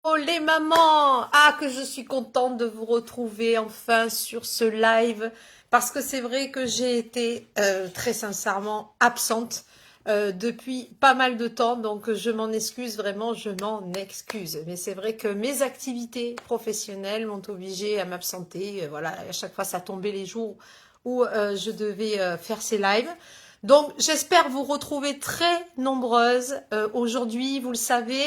Oh les mamans! Ah que je suis contente de vous retrouver enfin sur ce live parce que c'est vrai que j'ai été très sincèrement absente depuis pas mal de temps donc je m'en excuse vraiment, je m'en excuse. Mais c'est vrai que mes activités professionnelles m'ont obligée à m'absenter. Voilà, à chaque fois ça tombait les jours où je devais faire ces lives. Donc j'espère vous retrouver très nombreuses aujourd'hui, vous le savez.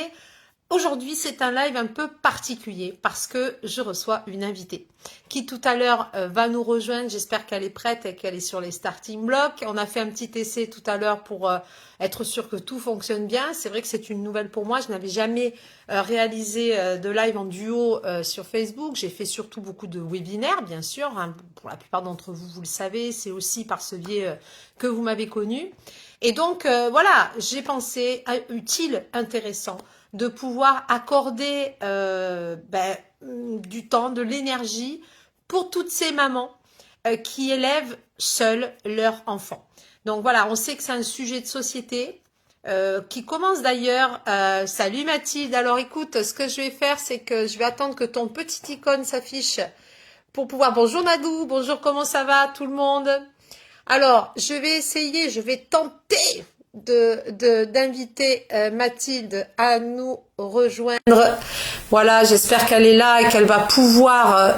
Aujourd'hui, c'est un live un peu particulier parce que je reçois une invitée qui tout à l'heure va nous rejoindre. J'espère qu'elle est prête et qu'elle est sur les starting blocks. On a fait un petit essai tout à l'heure pour être sûr que tout fonctionne bien. C'est vrai que c'est une nouvelle pour moi. Je n'avais jamais réalisé de live en duo sur Facebook. J'ai fait surtout beaucoup de webinaires, bien sûr. Hein. Pour la plupart d'entre vous, vous le savez, c'est aussi par ce biais que vous m'avez connu. Et donc, voilà, j'ai pensé utile, intéressant de pouvoir accorder du temps, de l'énergie pour toutes ces mamans qui élèvent seules leurs enfants. Donc voilà, on sait que c'est un sujet de société qui commence d'ailleurs. Salut Mathilde, alors écoute, ce que je vais faire, c'est que je vais attendre que ton petit icône s'affiche pour pouvoir... Bonjour Nadou, bonjour, comment ça va tout le monde? Alors, je vais essayer, je vais tenter d'inviter Mathilde à nous rejoindre. Voilà, j'espère qu'elle est là et qu'elle va pouvoir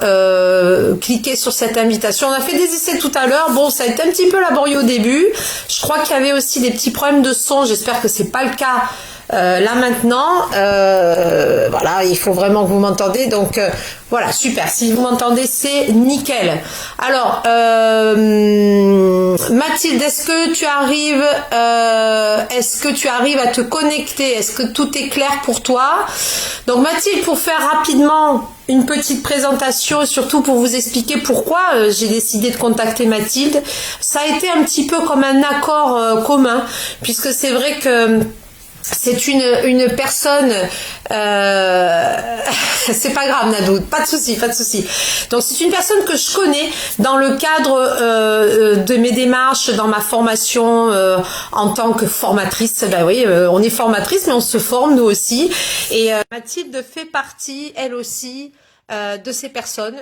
cliquer sur cette invitation. On a fait des essais tout à l'heure. Bon, ça a été un petit peu laborieux au début. Je crois qu'il y avait aussi des petits problèmes de son. J'espère que c'est pas le cas là maintenant. Voilà, il faut vraiment que vous m'entendez. Donc voilà, super. Si vous m'entendez, c'est nickel. Alors, Mathilde, est-ce que tu arrives à te connecter? Est-ce que tout est clair pour toi? Donc Mathilde, pour faire rapidement une petite présentation et surtout pour vous expliquer pourquoi j'ai décidé de contacter Mathilde, ça a été un petit peu comme un accord commun, puisque c'est vrai que c'est une personne c'est pas grave Nadou, pas de souci, pas de souci. Donc c'est une personne que je connais dans le cadre de mes démarches, dans ma formation en tant que formatrice. Ben oui, on est formatrice mais on se forme nous aussi. Et Mathilde fait partie, elle aussi, de ces personnes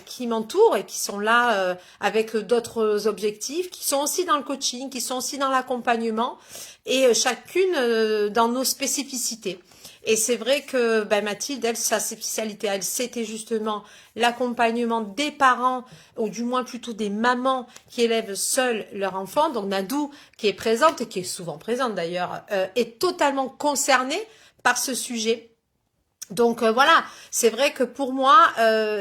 qui m'entourent et qui sont là avec d'autres objectifs, qui sont aussi dans le coaching, qui sont aussi dans l'accompagnement et chacune dans nos spécificités. Et c'est vrai que Mathilde, elle, sa spécialité, elle, c'était justement l'accompagnement des parents, ou du moins plutôt des mamans qui élèvent seuls leur enfant. Donc Nadou, qui est présente, et qui est souvent présente d'ailleurs, est totalement concernée par ce sujet. Donc voilà, c'est vrai que pour moi,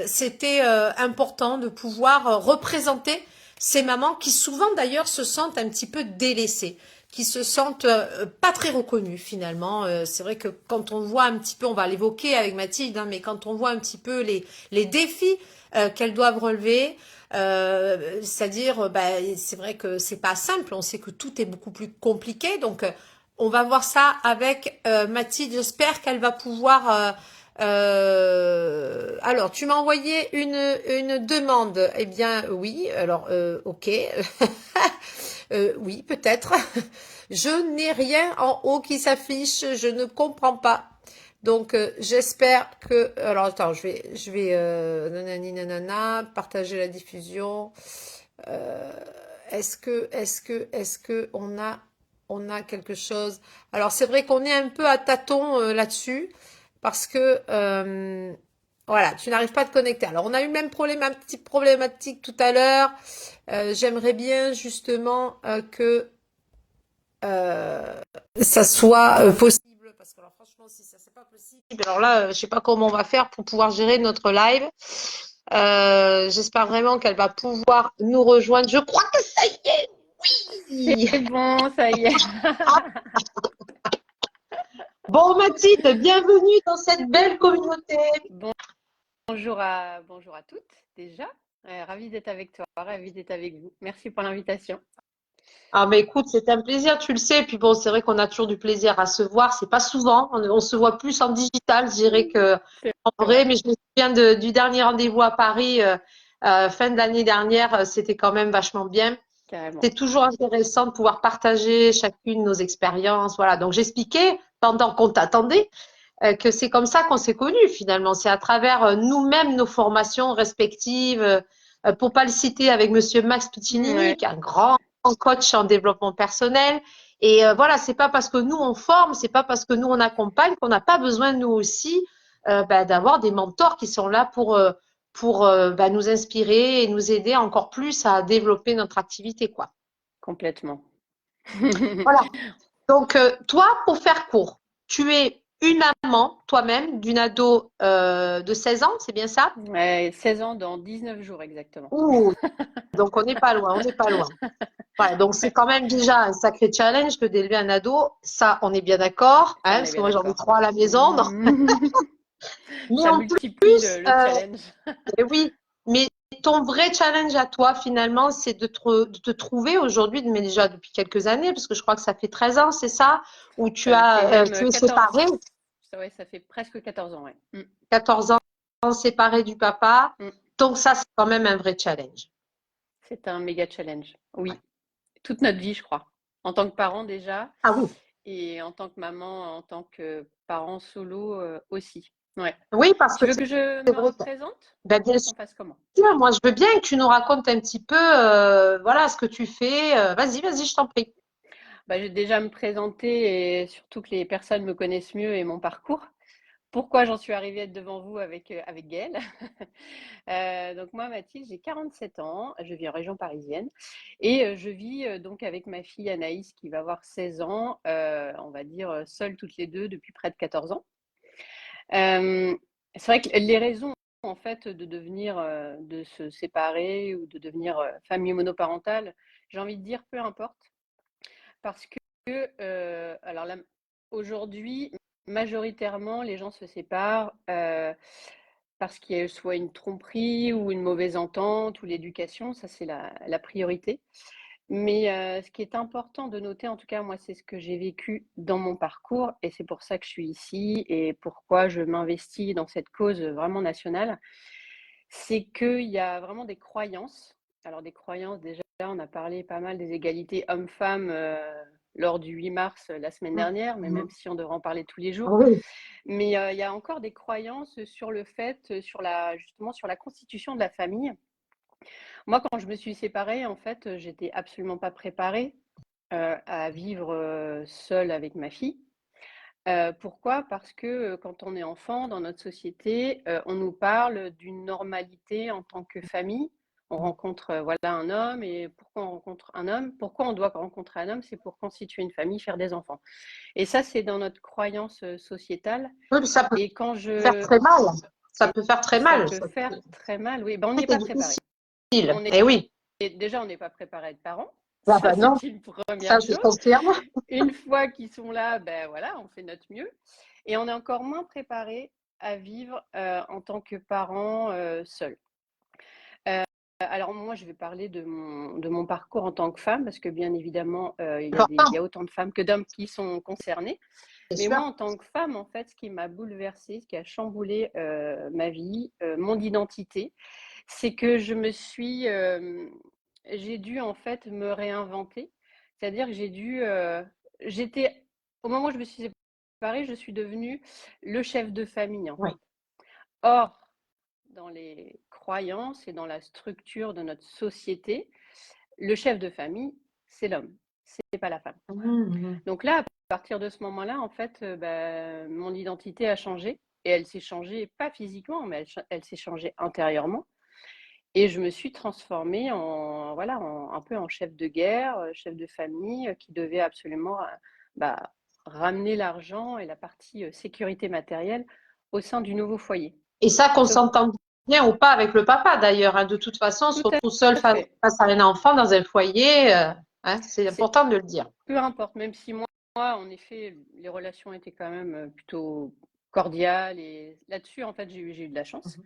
c'était important de pouvoir représenter ces mamans qui souvent d'ailleurs se sentent un petit peu délaissées, qui se sentent pas très reconnues finalement. C'est vrai que quand on voit un petit peu, on va l'évoquer avec Mathilde, hein, mais quand on voit un petit peu les défis qu'elles doivent relever, c'est-à-dire, c'est vrai que c'est pas simple, on sait que tout est beaucoup plus compliqué, donc on va voir ça avec Mathilde. J'espère qu'elle va pouvoir. Alors, tu m'as envoyé une demande. Eh bien, oui. Alors, ok. Oui, peut-être. Je n'ai rien en haut qui s'affiche. Je ne comprends pas. Donc, j'espère que. Alors, attends, je vais nanani nanana, partager la diffusion. Euh, est-ce que on a quelque chose. Alors c'est vrai qu'on est un peu à tâtons là-dessus parce que voilà, tu n'arrives pas à te connecter. Alors on a eu le même problème, un petit problématique tout à l'heure. J'aimerais bien justement que ça soit possible parce que alors franchement si ça c'est pas possible, alors là je sais pas comment on va faire pour pouvoir gérer notre live. J'espère vraiment qu'elle va pouvoir nous rejoindre. Je crois que ça y est. C'est Oui. bon, ça y est. Bon, Mathilde, bienvenue dans cette belle communauté. Bonjour à toutes déjà. Ravie d'être avec toi, ravie d'être avec vous. Merci pour l'invitation. Ah, mais écoute, c'est un plaisir, tu le sais. Puis bon, c'est vrai qu'on a toujours du plaisir à se voir. C'est pas souvent. On se voit plus en digital, je dirais que C'est en vrai. vrai, Mais je me souviens du dernier rendez-vous à Paris, fin de l'année dernière. C'était quand même vachement bien. carrément. C'est toujours intéressant de pouvoir partager chacune nos expériences. Voilà. Donc, j'expliquais pendant qu'on t'attendait. que c'est comme ça qu'on s'est connus finalement. C'est à travers nous-mêmes, nos formations respectives. Pour pas le citer, avec Monsieur Max Piccinini, Ouais, qui est un grand coach en développement personnel. Et voilà, c'est pas parce que nous on forme, c'est pas parce que nous on accompagne qu'on n'a pas besoin nous aussi d'avoir des mentors qui sont là pour nous inspirer et nous aider encore plus à développer notre activité, quoi. complètement. Voilà. Donc, toi, pour faire court, tu es une maman, toi-même, d'une ado de 16 ans, c'est bien ça? Ouais, 16 ans dans 19 jours exactement. Ouh, donc on n'est pas loin, on n'est pas loin. Voilà, donc c'est Ouais, quand même déjà un sacré challenge que d'élever un ado. Ça, on est bien d'accord, ça hein, on est parce que bien moi j'en ai d'accord. 3 à la maison. Donc, mais Ça en multiplie plus, le challenge. oui, mais ton vrai challenge à toi, finalement, c'est de te trouver aujourd'hui, mais déjà depuis quelques années, parce que je crois que ça fait 13 ans, c'est ça, où Ça fait même tu es 14. séparée, Ouais, ça fait presque 14 ans, ouais. 14 ans séparée du papa. Mm. Donc ça, c'est quand même un vrai challenge. C'est un méga challenge. Ouais. Oui, toute notre vie, je crois. En tant que parent déjà, Ah oui, et en tant que maman, en tant que parent solo aussi. Ouais. oui, parce que Tu veux que je c'est me vrai. représente? Ben, Tu bien veux sûr, qu'on fasse comment? moi je veux bien que tu nous racontes un petit peu, voilà, ce que tu fais. Vas-y, vas-y, je t'en prie. Bah, je vais déjà me présenter et surtout que les personnes me connaissent mieux et mon parcours. Pourquoi j'en suis arrivée à être devant vous avec Gaëlle. Donc moi, Mathilde, j'ai 47 ans, je vis en région parisienne et je vis donc avec ma fille Anaïs qui va avoir 16 ans, on va dire seules toutes les deux depuis près de 14 ans. Euh, c'est vrai que les raisons en fait de devenir, de se séparer ou de devenir famille monoparentale, j'ai envie de dire peu importe parce que alors là, aujourd'hui, majoritairement, les gens se séparent parce qu'il y a soit une tromperie ou une mauvaise entente ou l'éducation, ça c'est la priorité. Mais ce qui est important de noter, en tout cas, moi, c'est ce que j'ai vécu dans mon parcours et c'est pour ça que je suis ici et pourquoi je m'investis dans cette cause vraiment nationale, c'est qu'il y a vraiment des croyances. Alors des croyances, déjà, on a parlé pas mal des égalités hommes-femmes lors du 8 mars la semaine dernière, mais même Mhm. si on devrait en parler tous les jours. Oui, Mais il y a encore des croyances sur le fait, justement sur la constitution de la famille. Moi, quand je me suis séparée, en fait, j'étais absolument pas préparée à vivre seule avec ma fille. Pourquoi? Parce que quand on est enfant, dans notre société, on nous parle d'une normalité en tant que famille. On rencontre voilà un homme et pourquoi on rencontre un homme? Pourquoi on doit rencontrer un homme? C'est pour constituer une famille, faire des enfants. Et ça, c'est dans notre croyance sociétale. oui, mais ça peut Et quand faire je très mal. Ça et peut faire très ça mal. peut faire très mal, oui, ben, on n'y est C'est pas préparé. difficile. On est Eh oui. déjà on n'est pas préparé à être parent. Ah Ça, bah non, c'est une ça première je chose. confirme. Une fois qu'ils sont là, ben voilà, on fait notre mieux. Et on est encore moins préparé à vivre en tant que parent seul. Alors moi, je vais parler de mon parcours en tant que femme, parce que bien évidemment, il y Important, a autant de femmes que d'hommes qui sont concernées. c'est Mais sûr. moi, en tant que femme, en fait, ce qui m'a bouleversée, ce qui a chamboulé ma vie, mon identité, c'est que j'ai dû en fait me réinventer. C'est-à-dire que j'étais, au moment où je me suis séparée, je suis devenue le chef de famille en Oui. fait. Or, dans les croyances et dans la structure de notre société, le chef de famille, c'est l'homme, c'est pas la femme. Mhm. Donc là, à partir de ce moment-là, en fait, mon identité a changé et elle s'est changée pas physiquement, mais elle s'est changée intérieurement. Et je me suis transformée un peu en chef de guerre, chef de famille, qui devait absolument bah, ramener l'argent et la partie sécurité matérielle au sein du nouveau foyer. Et ça, qu'on Sauf s'entende bien ou pas avec le papa d'ailleurs, hein. De toute façon, on se tout retrouve seul à fait. face à un enfant dans un foyer. Hein, c'est C'est important de le dire. peu importe, même si moi, en effet, les relations étaient quand même plutôt cordiales et là-dessus, en fait, j'ai eu de la chance, Mhm.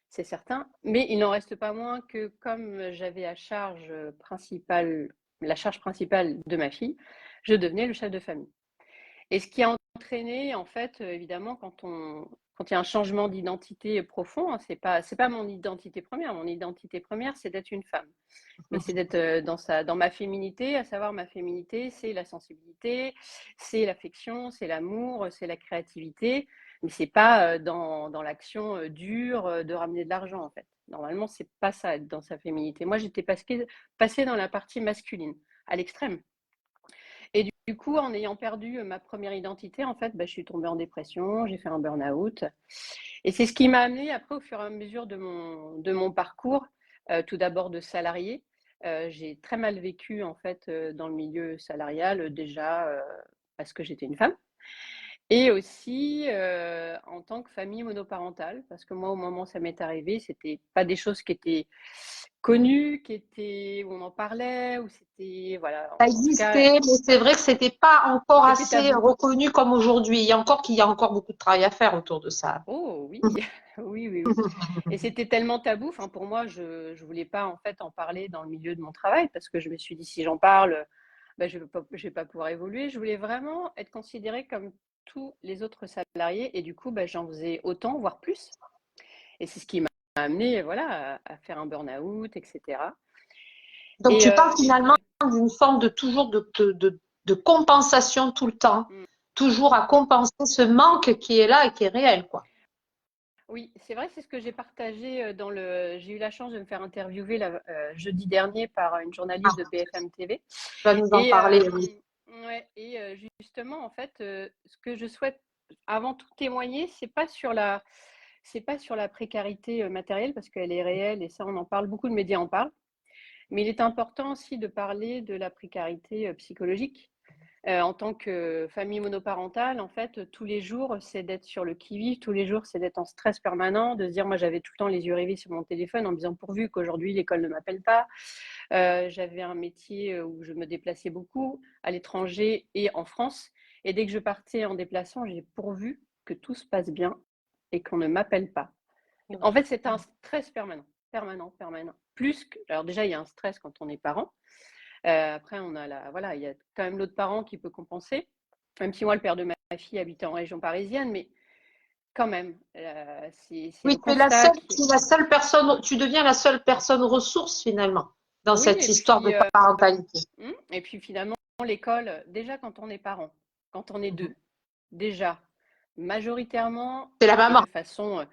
c'est certain. Mais il n'en reste pas moins que comme j'avais la charge principale de ma fille, je devenais le chef de famille. Et ce qui a entraîné, en fait, évidemment, quand il y a un changement d'identité profond, hein, c'est pas mon identité première. Mon identité première, c'est d'être une femme. Mais c'est d'être dans ma féminité, à savoir ma féminité, c'est la sensibilité, c'est l'affection, c'est l'amour, c'est la créativité. Mais c'est pas dans l'action dure de ramener de l'argent, en fait. Normalement, c'est pas ça, être dans sa féminité. Moi, j'étais passée dans la partie masculine, à l'extrême. Et du coup, en ayant perdu ma première identité, en fait, bah, je suis tombée en dépression, j'ai fait un burn-out. Et c'est ce qui m'a amené après, au fur et à mesure de mon parcours, tout d'abord de salarié. J'ai très mal vécu, en fait, dans le milieu salarial, déjà parce que j'étais une femme. Et aussi en tant que famille monoparentale, parce que moi, au moment où ça m'est arrivé, c'était pas des choses qui étaient connues, où on en parlait, où c'était, voilà, Ça en tout cas, existait, mais c'est vrai que c'était pas encore c'était assez tabou. reconnu comme aujourd'hui. Il y a encore beaucoup de travail à faire autour de ça. Oh oui, oui, oui, oui. Et c'était tellement tabou. Enfin, pour moi, je voulais pas en fait en parler dans le milieu de mon travail parce que je me suis dit si j'en parle, bah, je vais pas pouvoir évoluer. Je voulais vraiment être considérée comme tous les autres salariés et du coup, bah, j'en faisais autant, voire plus. Et c'est ce qui m'a amené, voilà, à faire un burn-out, etc. Donc, Et tu parles une finalement fois, d'une forme de toujours de compensation tout le temps, mm, toujours à mm. compenser ce manque qui est là et qui est réel, quoi. Oui, c'est vrai, c'est ce que j'ai partagé dans le. J'ai eu la chance de me faire interviewer jeudi dernier par une journaliste de BFM TV. Tu vas nous en Et, parler, oui. ouais, et justement, en fait, ce que je souhaite avant tout témoigner, c'est pas sur la précarité matérielle parce qu'elle est réelle et ça, on en parle, beaucoup de médias en parlent. Mais il est important aussi de parler de la précarité psychologique. En tant que famille monoparentale, en fait, tous les jours, c'est d'être sur le qui-vive, tous les jours, c'est d'être en stress permanent, de se dire, moi, j'avais tout le temps les yeux rivés sur mon téléphone en me disant, pourvu qu'aujourd'hui, l'école ne m'appelle pas. J'avais un métier où je me déplaçais beaucoup à l'étranger et en France. Et dès que je partais en déplacement, j'ai pourvu que tout se passe bien et qu'on ne m'appelle pas. En fait, c'est un stress permanent, permanent, permanent. Alors déjà, il y a un stress quand on est parent. Après, voilà, il y a quand même l'autre parent qui peut compenser. Même si moi, le père de ma fille habitait en région parisienne, mais quand même, c'est Oui, le constat qui. tu es la seule personne, tu deviens la seule personne ressource finalement dans Oui, cette histoire de parentalité. et puis finalement, l'école, déjà quand on est parent, quand on est deux, déjà, majoritairement C'est la et maman. de façon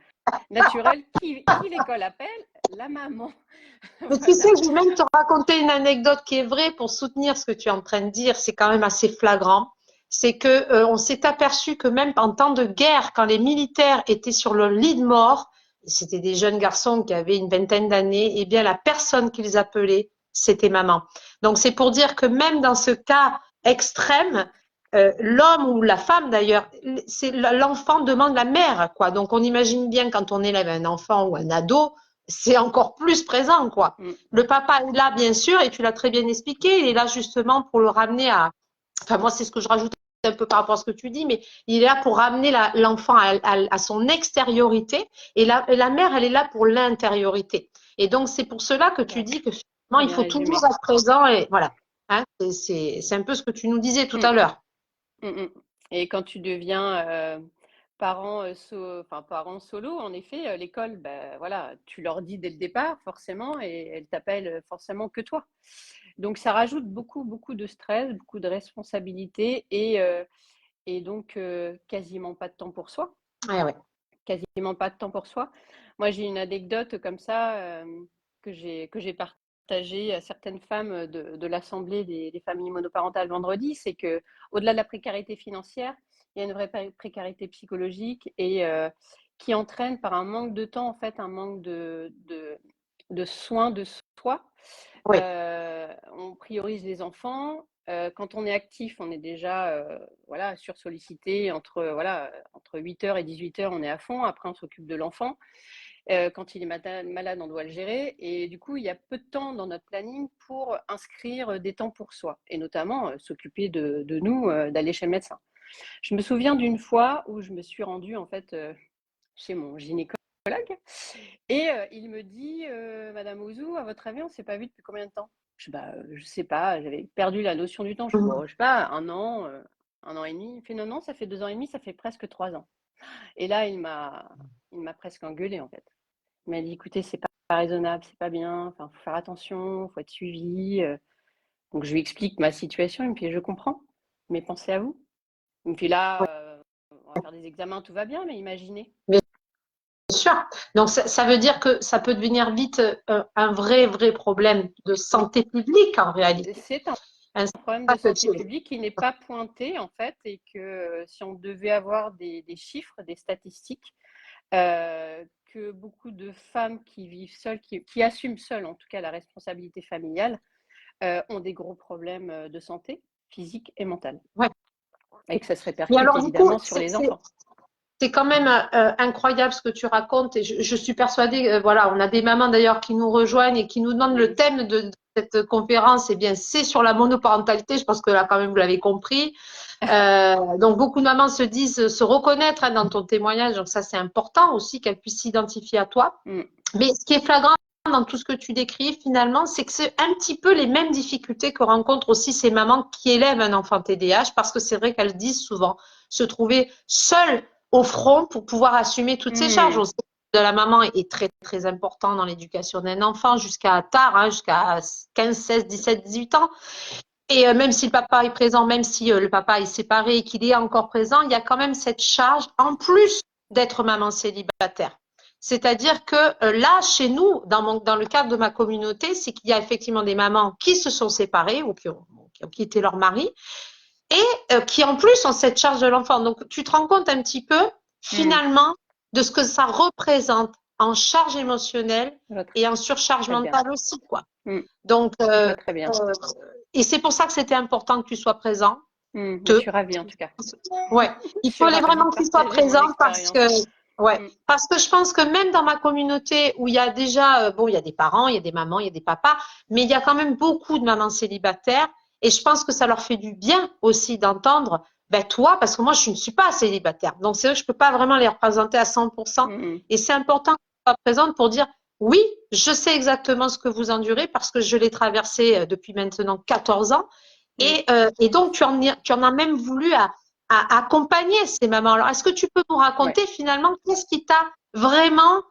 naturelle, qui l'école appelle? La maman. Mais tu sais, Voilà. je vais même te raconter une anecdote qui est vraie pour soutenir ce que tu es en train de dire. C'est quand même assez flagrant. C'est que on s'est aperçu que même en temps de guerre, quand les militaires étaient sur le lit de mort, et c'était des jeunes garçons qui avaient une vingtaine d'années, eh bien la personne qu'ils appelaient, c'était maman. Donc c'est pour dire que même dans ce cas extrême, l'homme ou la femme d'ailleurs, c'est l'enfant demande la mère, quoi. Donc on imagine bien quand on élève un enfant ou un ado, c'est encore plus présent, quoi. Mm. Le papa est là, bien sûr, et tu l'as très bien expliqué, il est là justement pour le ramener à. Enfin, moi, c'est ce que je rajoute un peu par rapport à ce que tu dis, mais il est là pour ramener l'enfant à son extériorité, et la mère, elle est là pour l'intériorité. Et donc, c'est pour cela que tu Voilà, dis que finalement, très il bien faut toujours résumé. être présent, et voilà. Hein, c'est un peu ce que tu nous disais tout Mm. à l'heure. Mm, mm. Et quand tu deviens enfin, parent solo, en effet, l'école, ben, voilà, tu leur dis dès le départ, forcément, et elles t'appellent forcément que toi. Donc, ça rajoute beaucoup, beaucoup de stress, beaucoup de responsabilités et donc quasiment pas de temps pour soi. Ouais, ouais. Quasiment pas de temps pour soi. Moi, j'ai une anecdote comme ça que j'ai partagée à certaines femmes de l'Assemblée des familles monoparentales vendredi, c'est que au-delà de la précarité financière, il y a une vraie précarité psychologique et qui entraîne par un manque de temps, en fait, un manque de soins de soi. Oui. On priorise les enfants. Quand on est actif, on est déjà voilà, sursollicité. Entre 8h et 18h, on est à fond. Après, on s'occupe de l'enfant. Quand il est malade, on doit le gérer. Et du coup, il y a peu de temps dans notre planning pour inscrire des temps pour soi. Et notamment, s'occuper de nous, d'aller chez le médecin. Je me souviens d'une fois où je me suis rendue en fait chez mon gynécologue et il me dit Madame Ouzou, à votre avis, on ne s'est pas vu depuis combien de temps? Je dis, bah, je sais pas, j'avais perdu la notion du temps. Je dis, bon, je sais pas, un an et demi. Il fait non, non, ça fait 2 ans et demi, ça fait presque 3 ans. Et là, il m'a presque engueulé en fait. Il m'a dit, écoutez, c'est pas raisonnable, c'est pas bien, enfin, faut faire attention, faut être suivi. Donc je lui explique ma situation, et puis je comprends, mais pensez à vous. Et puis là, va faire des examens, tout va bien, mais imaginez. Bien sûr. Donc, ça veut dire que ça peut devenir vite un vrai problème de Oui, santé publique en réalité. c'est un Hein, problème c'est de ça que santé publique qui n'est pas pointé en fait, et que si on devait avoir des chiffres, des statistiques, que beaucoup de femmes qui vivent seules, qui assument seules en tout cas la responsabilité familiale, ont des gros problèmes de santé physique et mentale, ouais. et que ça se Mais répercute alors, du coup, évidemment sur les enfants. c'est quand même incroyable ce que tu racontes et je suis persuadée, voilà, on a des mamans d'ailleurs qui nous rejoignent et qui nous demandent le thème de cette conférence. Eh bien, c'est sur la monoparentalité. Je pense que là, quand même, vous l'avez compris. Donc, beaucoup de mamans se disent se reconnaître dans ton témoignage. Donc, ça, c'est important aussi qu'elles puissent s'identifier à toi. Mm. Mais ce qui est flagrant dans tout ce que tu décris, finalement, c'est que c'est un petit peu les mêmes difficultés que rencontrent aussi ces mamans qui élèvent un enfant TDAH, parce que c'est vrai qu'elles disent souvent se trouver seules au front pour pouvoir assumer toutes ces charges. Mm. On sait que la maman est très important dans l'éducation d'un enfant jusqu'à tard, hein, jusqu'à 15, 16, 17, 18 ans. Et même si le papa est présent, même si le papa est séparé et qu'il est encore présent, il y a quand même cette charge en plus d'être maman célibataire. C'est-à-dire que là, chez nous, dans le cadre de ma communauté, c'est qu'il y a effectivement des mamans qui se sont séparées ou qui ont quitté leur mari et qui en plus ont cette charge de l'enfant. Donc tu te rends compte un petit peu Mm. finalement de ce que ça représente en charge émotionnelle Je vois et en surcharge très bien. mentale aussi, quoi. Mm. Donc, Je vois très bien. et c'est pour ça que c'était important que tu sois présent. Je suis ravie en tout cas. Ouais, Je il suis fallait ravie vraiment de que tu sois partager mon présent expérience. ouais, Mm. parce que je pense que même dans ma communauté où il y a déjà, bon, il y a des parents, il y a des mamans, il y a des papas, mais il y a quand même beaucoup de mamans célibataires et je pense que ça leur fait du bien aussi d'entendre, ben toi, parce que moi je ne suis pas célibataire, donc c'est vrai que je peux pas vraiment les représenter à 100% Mm. et c'est important que tu sois présente pour dire oui, je sais exactement ce que vous endurez parce que je l'ai traversé depuis maintenant 14 ans. Mm. Et donc, tu en as même voulu à accompagner ces mamans. Alors, est-ce que tu peux nous Ouais. raconter finalement qu'est-ce qui t'a vraiment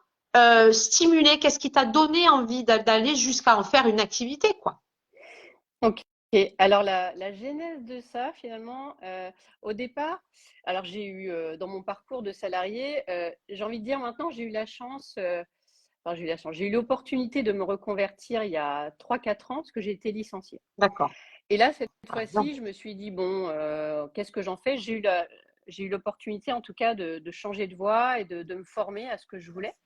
stimulé, qu'est-ce qui t'a donné envie d'aller jusqu'à en faire une activité, quoi? Ok. Alors la genèse de ça, finalement, au départ, alors j'ai eu dans mon parcours de salarié, j'ai envie de dire maintenant, j'ai eu la chance, enfin j'ai eu la chance, j'ai eu l'opportunité de me reconvertir il y a 3-4 ans parce que j'ai été licenciée. D'accord. Et là, cette Ah, non. fois-ci, je me suis dit, bon, qu'est-ce que j'en fais? J'ai eu l'opportunité, en tout cas, de changer de voie et de me former à ce que je voulais.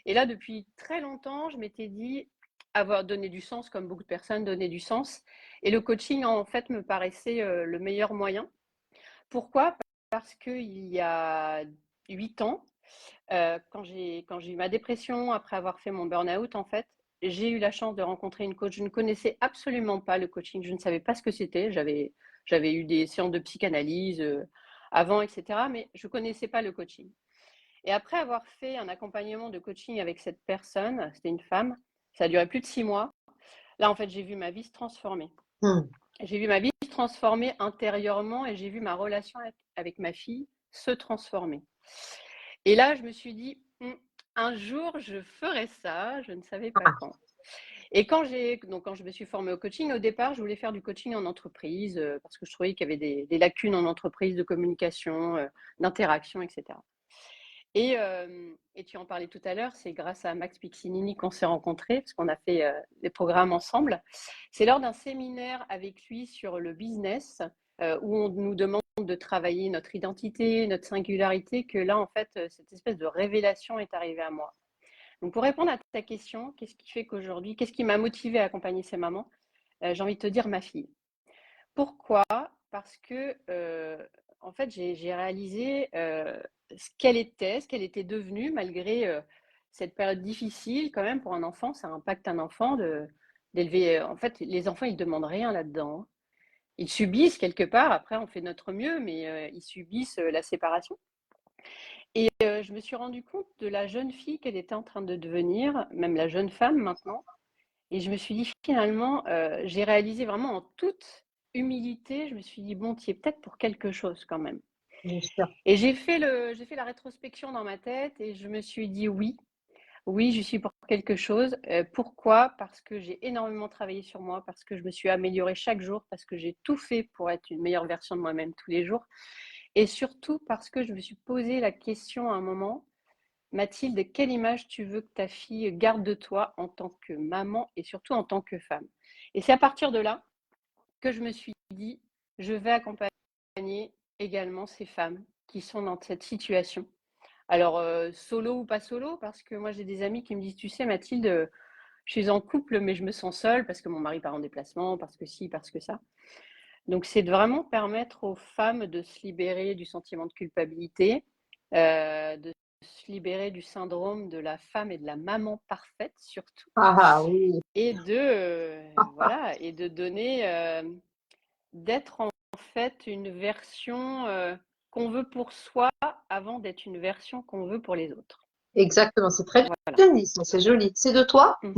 Et là, depuis très longtemps, je m'étais dit avoir donné du sens, comme beaucoup de personnes donnaient du sens. Et le coaching, en fait, me paraissait le meilleur moyen. Pourquoi? Parce qu'il y a 8 ans, quand j'ai eu ma dépression, après avoir fait mon burn-out, en fait, j'ai eu la chance de rencontrer une coach. Je ne connaissais absolument pas le coaching, je ne savais pas ce que c'était. J'avais eu des séances de psychanalyse avant, etc., mais je ne connaissais pas le coaching. Et après avoir fait un accompagnement de coaching avec cette personne, c'était une femme, ça a duré plus de 6 mois. Là, en fait, j'ai vu ma vie se transformer. Hmm. J'ai vu ma vie se transformer intérieurement et j'ai vu ma relation avec ma fille se transformer. Et là, je me suis dit, un jour, je ferai ça. Je ne savais pas quand. Et quand je me suis formée au coaching, au départ, je voulais faire du coaching en entreprise parce que je trouvais qu'il y avait des lacunes en entreprise de communication, d'interaction, etc. Et tu en parlais tout à l'heure, c'est grâce à Max Piccinini qu'on s'est rencontrés, parce qu'on a fait des programmes ensemble. C'est lors d'un séminaire avec lui sur le business, où on nous demande de travailler notre identité, notre singularité, que là, en fait, cette espèce de révélation est arrivée à moi. Donc, pour répondre à ta question, qu'est-ce qui fait qu'aujourd'hui, qu'est-ce qui m'a motivée à accompagner ces mamans? J'ai envie de te dire ma fille. Pourquoi? Parce que, en fait, j'ai réalisé ce qu'elle était devenue malgré cette période difficile quand même pour un enfant. Ça impacte un enfant d'élever. En fait, les enfants, ils ne demandent rien là-dedans, hein. Ils subissent quelque part. Après, on fait notre mieux, mais ils subissent la séparation. Et je me suis rendu compte de la jeune fille qu'elle était en train de devenir, même la jeune femme maintenant. Et je me suis dit, finalement, j'ai réalisé vraiment en toute humilité, je me suis dit, bon, tu y es peut-être pour quelque chose quand même. Bien sûr. Et j'ai fait la rétrospection dans ma tête et je me suis dit, oui, oui, je suis pour quelque chose. Pourquoi? Parce que j'ai énormément travaillé sur moi, parce que je me suis améliorée chaque jour, parce que j'ai tout fait pour être une meilleure version de moi-même tous les jours. Et surtout parce que je me suis posé la question à un moment, Mathilde, quelle image tu veux que ta fille garde de toi en tant que maman et surtout en tant que femme? Et c'est à partir de là que je me suis dit, je vais accompagner également ces femmes qui sont dans cette situation. Alors, solo ou pas solo, parce que moi j'ai des amis qui me disent, tu sais Mathilde, je suis en couple mais je me sens seule parce que mon mari part en déplacement, parce que ci, parce que ça. Donc c'est de vraiment permettre aux femmes de se libérer du sentiment de culpabilité, de se libérer du syndrome de la femme et de la maman parfaite surtout, Ah oui, et voilà, et de donner, d'être en fait une version qu'on veut pour soi avant d'être une version qu'on veut pour les autres. exactement. C'est très Voilà. bien dit, ça, c'est joli. C'est de toi? Mm.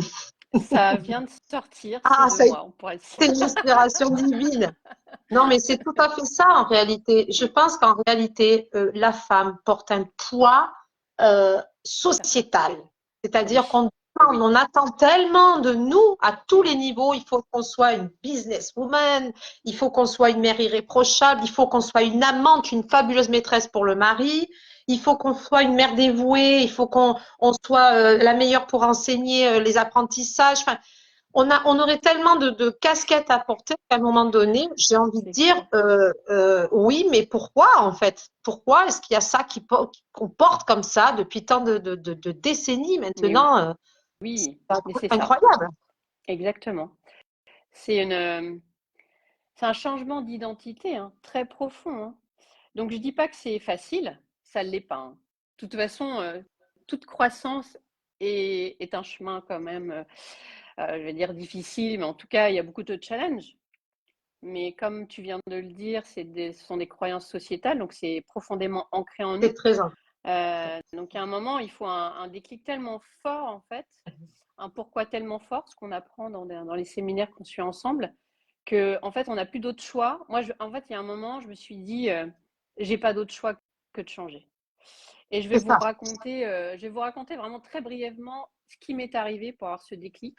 Ça vient de sortir, c'est Ah, de ça a moi, été on pourrait le dire. une inspiration divine. Non, mais c'est tout à fait ça en réalité. Je pense qu'en réalité, la femme porte un poids sociétal. C'est-à-dire Oui, qu'on oui, oui, on attend tellement de nous à tous les niveaux. Il faut qu'on soit une businesswoman, il faut qu'on soit une mère irréprochable, il faut qu'on soit une amante, une fabuleuse maîtresse pour le mari, il faut qu'on soit une mère dévouée, il faut qu'on soit la meilleure pour enseigner les apprentissages. Enfin, on aurait tellement de casquettes à porter qu'à un moment donné, j'ai envie de c'est dire, clair. oui, mais pourquoi en fait? Pourquoi est-ce qu'il y a ça qu'on porte comme ça depuis tant de décennies Mais oui, maintenant? C'est oui, mais c'est ça, incroyable. exactement. C'est une, c'est un changement d'identité hein, très profond. Hein. Donc je dis pas que c'est facile, ça ne l'est pas. Hein. De toute façon, toute croissance est un chemin quand même, je vais dire difficile, mais en tout cas, il y a beaucoup de challenges. Mais comme tu viens de le dire, ce sont des croyances sociétales, donc c'est profondément ancré en C'est nous. très important. Donc à un moment, il faut un déclic tellement fort, en fait, un pourquoi tellement fort, ce qu'on apprend dans les séminaires qu'on suit ensemble, que en fait, on n'a plus d'autre choix. Moi, en fait, il y a un moment, je me suis dit, j'ai pas d'autre choix que de changer. Et C'est ça. je vais vous raconter vraiment très brièvement ce qui m'est arrivé pour avoir ce déclic.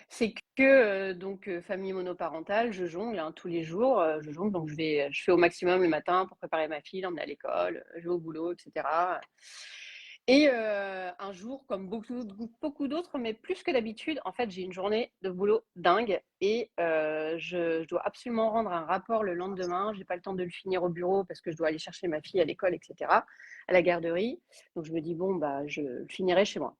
C'est que donc famille monoparentale, je jongle hein, tous les jours, je jongle donc je fais au maximum le matin pour préparer ma fille, l'emmener à l'école, je vais au boulot, etc. Et un jour, comme beaucoup d'autres, mais plus que d'habitude, en fait, j'ai une journée de boulot dingue et je dois absolument rendre un rapport le lendemain. J'ai pas le temps de le finir au bureau parce que je dois aller chercher ma fille à l'école, etc., à la garderie. Donc je me dis bon bah je le finirai chez moi.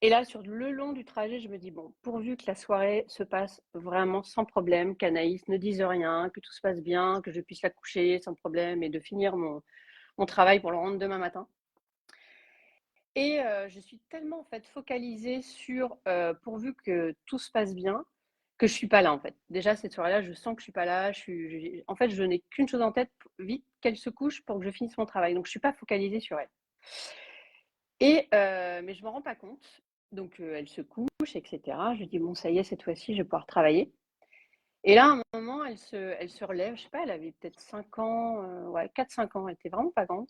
Et là, sur le long du trajet, je me dis, bon, pourvu que la soirée se passe vraiment sans problème, qu'Anaïs ne dise rien, que tout se passe bien, que je puisse la coucher sans problème et de finir mon travail pour le rendre demain matin. Et je suis tellement en fait focalisée sur pourvu que tout se passe bien que je suis pas là en fait. Déjà cette soirée-là, je sens que je suis pas là. En fait, je n'ai qu'une chose en tête, vite qu'elle se couche pour que je finisse mon travail. Donc je suis pas focalisée sur elle. Et mais je m'en rends pas compte. Donc elle se couche, etc. Je dis bon ça y est cette fois-ci je vais pouvoir travailler. Et là à un moment elle se relève, je sais pas, elle avait peut-être 5 ans, ouais 4-5 ans, elle était vraiment pas grande.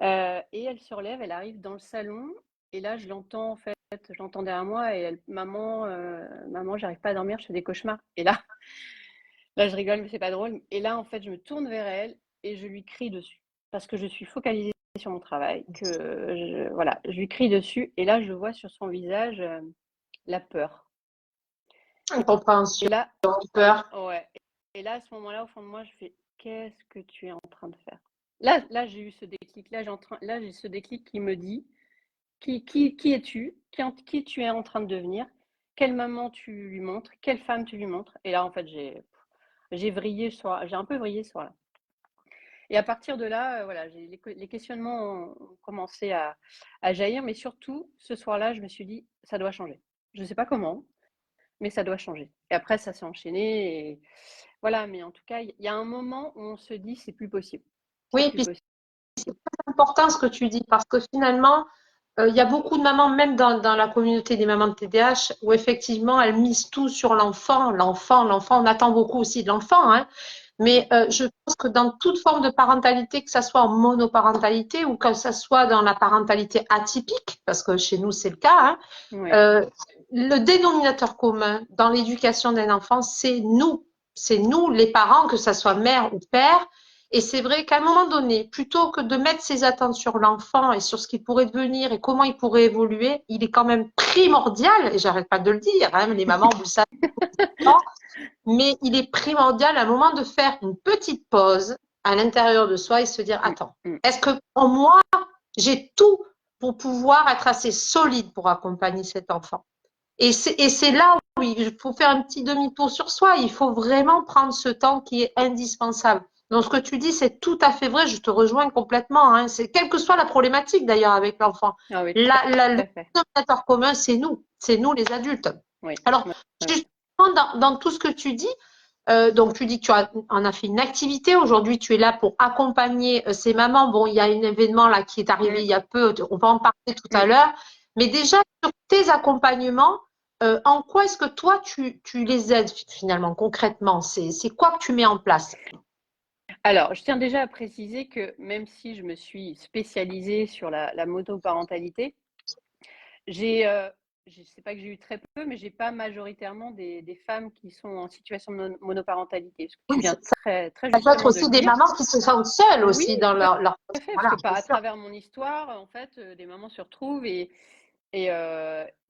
Et elle se relève, elle arrive dans le salon et là je l'entends en fait, je l'entends derrière moi et elle, maman j'arrive pas à dormir, je fais des cauchemars. Et là je rigole mais c'est pas drôle. Et là en fait je me tourne vers elle et je lui crie dessus parce que je suis focalisée sur mon travail, voilà, je lui crie dessus et là je vois sur son visage la peur. Et Incompréhension, là, peur. ouais. Et là, à ce moment-là, au fond de moi, je fais, qu'est-ce que tu es en train de faire? Là, j'ai eu ce déclic. Là, j'ai ce déclic qui me dit, qui es-tu? Qui tu es en train de devenir? Quelle maman tu lui montres? Quelle femme tu lui montres? Et là, en fait, j'ai vrillé j'ai un peu vrillé ce soir-là. Et à partir de là, voilà, les questionnements ont commencé à jaillir, mais surtout, ce soir-là, je me suis dit, ça doit changer. Je ne sais pas comment, mais ça doit changer. Et après, ça s'est enchaîné. Et voilà, mais en tout cas, il y a un moment où on se dit, c'est plus possible. C'est Oui, plus puis possible. c'est très important ce que tu dis parce que finalement, il y a beaucoup de mamans, même dans la communauté des mamans de TDAH, où effectivement, elles misent tout sur l'enfant, l'enfant, l'enfant. On attend beaucoup aussi de l'enfant, hein. Mais je pense que dans toute forme de parentalité, que ça soit en monoparentalité ou que ça soit dans la parentalité atypique, parce que chez nous c'est le cas, hein, Ouais, le dénominateur commun dans l'éducation d'un enfant, c'est nous les parents, que ça soit mère ou père. Et c'est vrai qu'à un moment donné, plutôt que de mettre ses attentes sur l'enfant et sur ce qu'il pourrait devenir et comment il pourrait évoluer, il est quand même primordial, et j'arrête pas de le dire, hein, les mamans, vous le savez, mais il est primordial à un moment de faire une petite pause à l'intérieur de soi et se dire, attends, est-ce que en moi, j'ai tout pour pouvoir être assez solide pour accompagner cet enfant? Et c'est là où il faut faire un petit demi-tour sur soi. Il faut vraiment prendre ce temps qui est indispensable. Donc, ce que tu dis, c'est tout à fait vrai. Je te rejoins complètement. Hein. C'est quelle que soit la problématique d'ailleurs avec l'enfant. Ah oui, Le tout à fait. dénominateur commun, c'est nous. C'est nous les adultes. Oui. Alors, Ouais. justement, dans tout ce que tu dis, donc tu dis que tu en as fait une activité. Aujourd'hui, tu es là pour accompagner ces mamans. Bon, il y a un événement là qui est arrivé il y a peu. On va en parler tout à l'heure. Mais déjà, sur tes accompagnements, en quoi est-ce que toi, tu les aides finalement, concrètement? C'est quoi que tu mets en place? Alors, je tiens déjà à préciser que même si je me suis spécialisée sur la monoparentalité, je ne sais pas que j'ai eu très peu, mais j'ai pas majoritairement des femmes qui sont en situation de monoparentalité. Parce que tu Oui, viens très, très ça peut être justement de aussi le des dire. mamans qui se sentent seules Oui, aussi dans tout leur... à fait, Voilà, parce que bien à sûr. travers mon histoire, en fait, des mamans se retrouvent et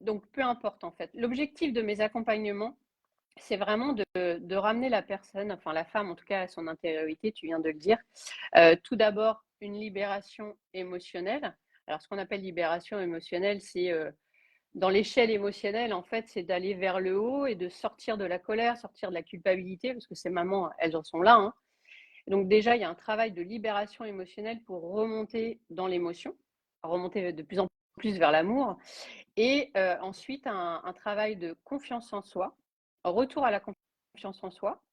donc peu importe en fait. L'objectif de mes accompagnements, c'est vraiment de ramener la personne, enfin la femme en tout cas à son intériorité, tu viens de le dire. Tout d'abord, une libération émotionnelle. Alors, ce qu'on appelle libération émotionnelle, c'est dans l'échelle émotionnelle, en fait, c'est d'aller vers le haut et de sortir de la colère, sortir de la culpabilité, parce que ces mamans, elles en sont là. Hein. Donc déjà, il y a un travail de libération émotionnelle pour remonter dans l'émotion, remonter de plus en plus vers l'amour. Et ensuite, un travail de confiance en soi, retour à la confiance en soi,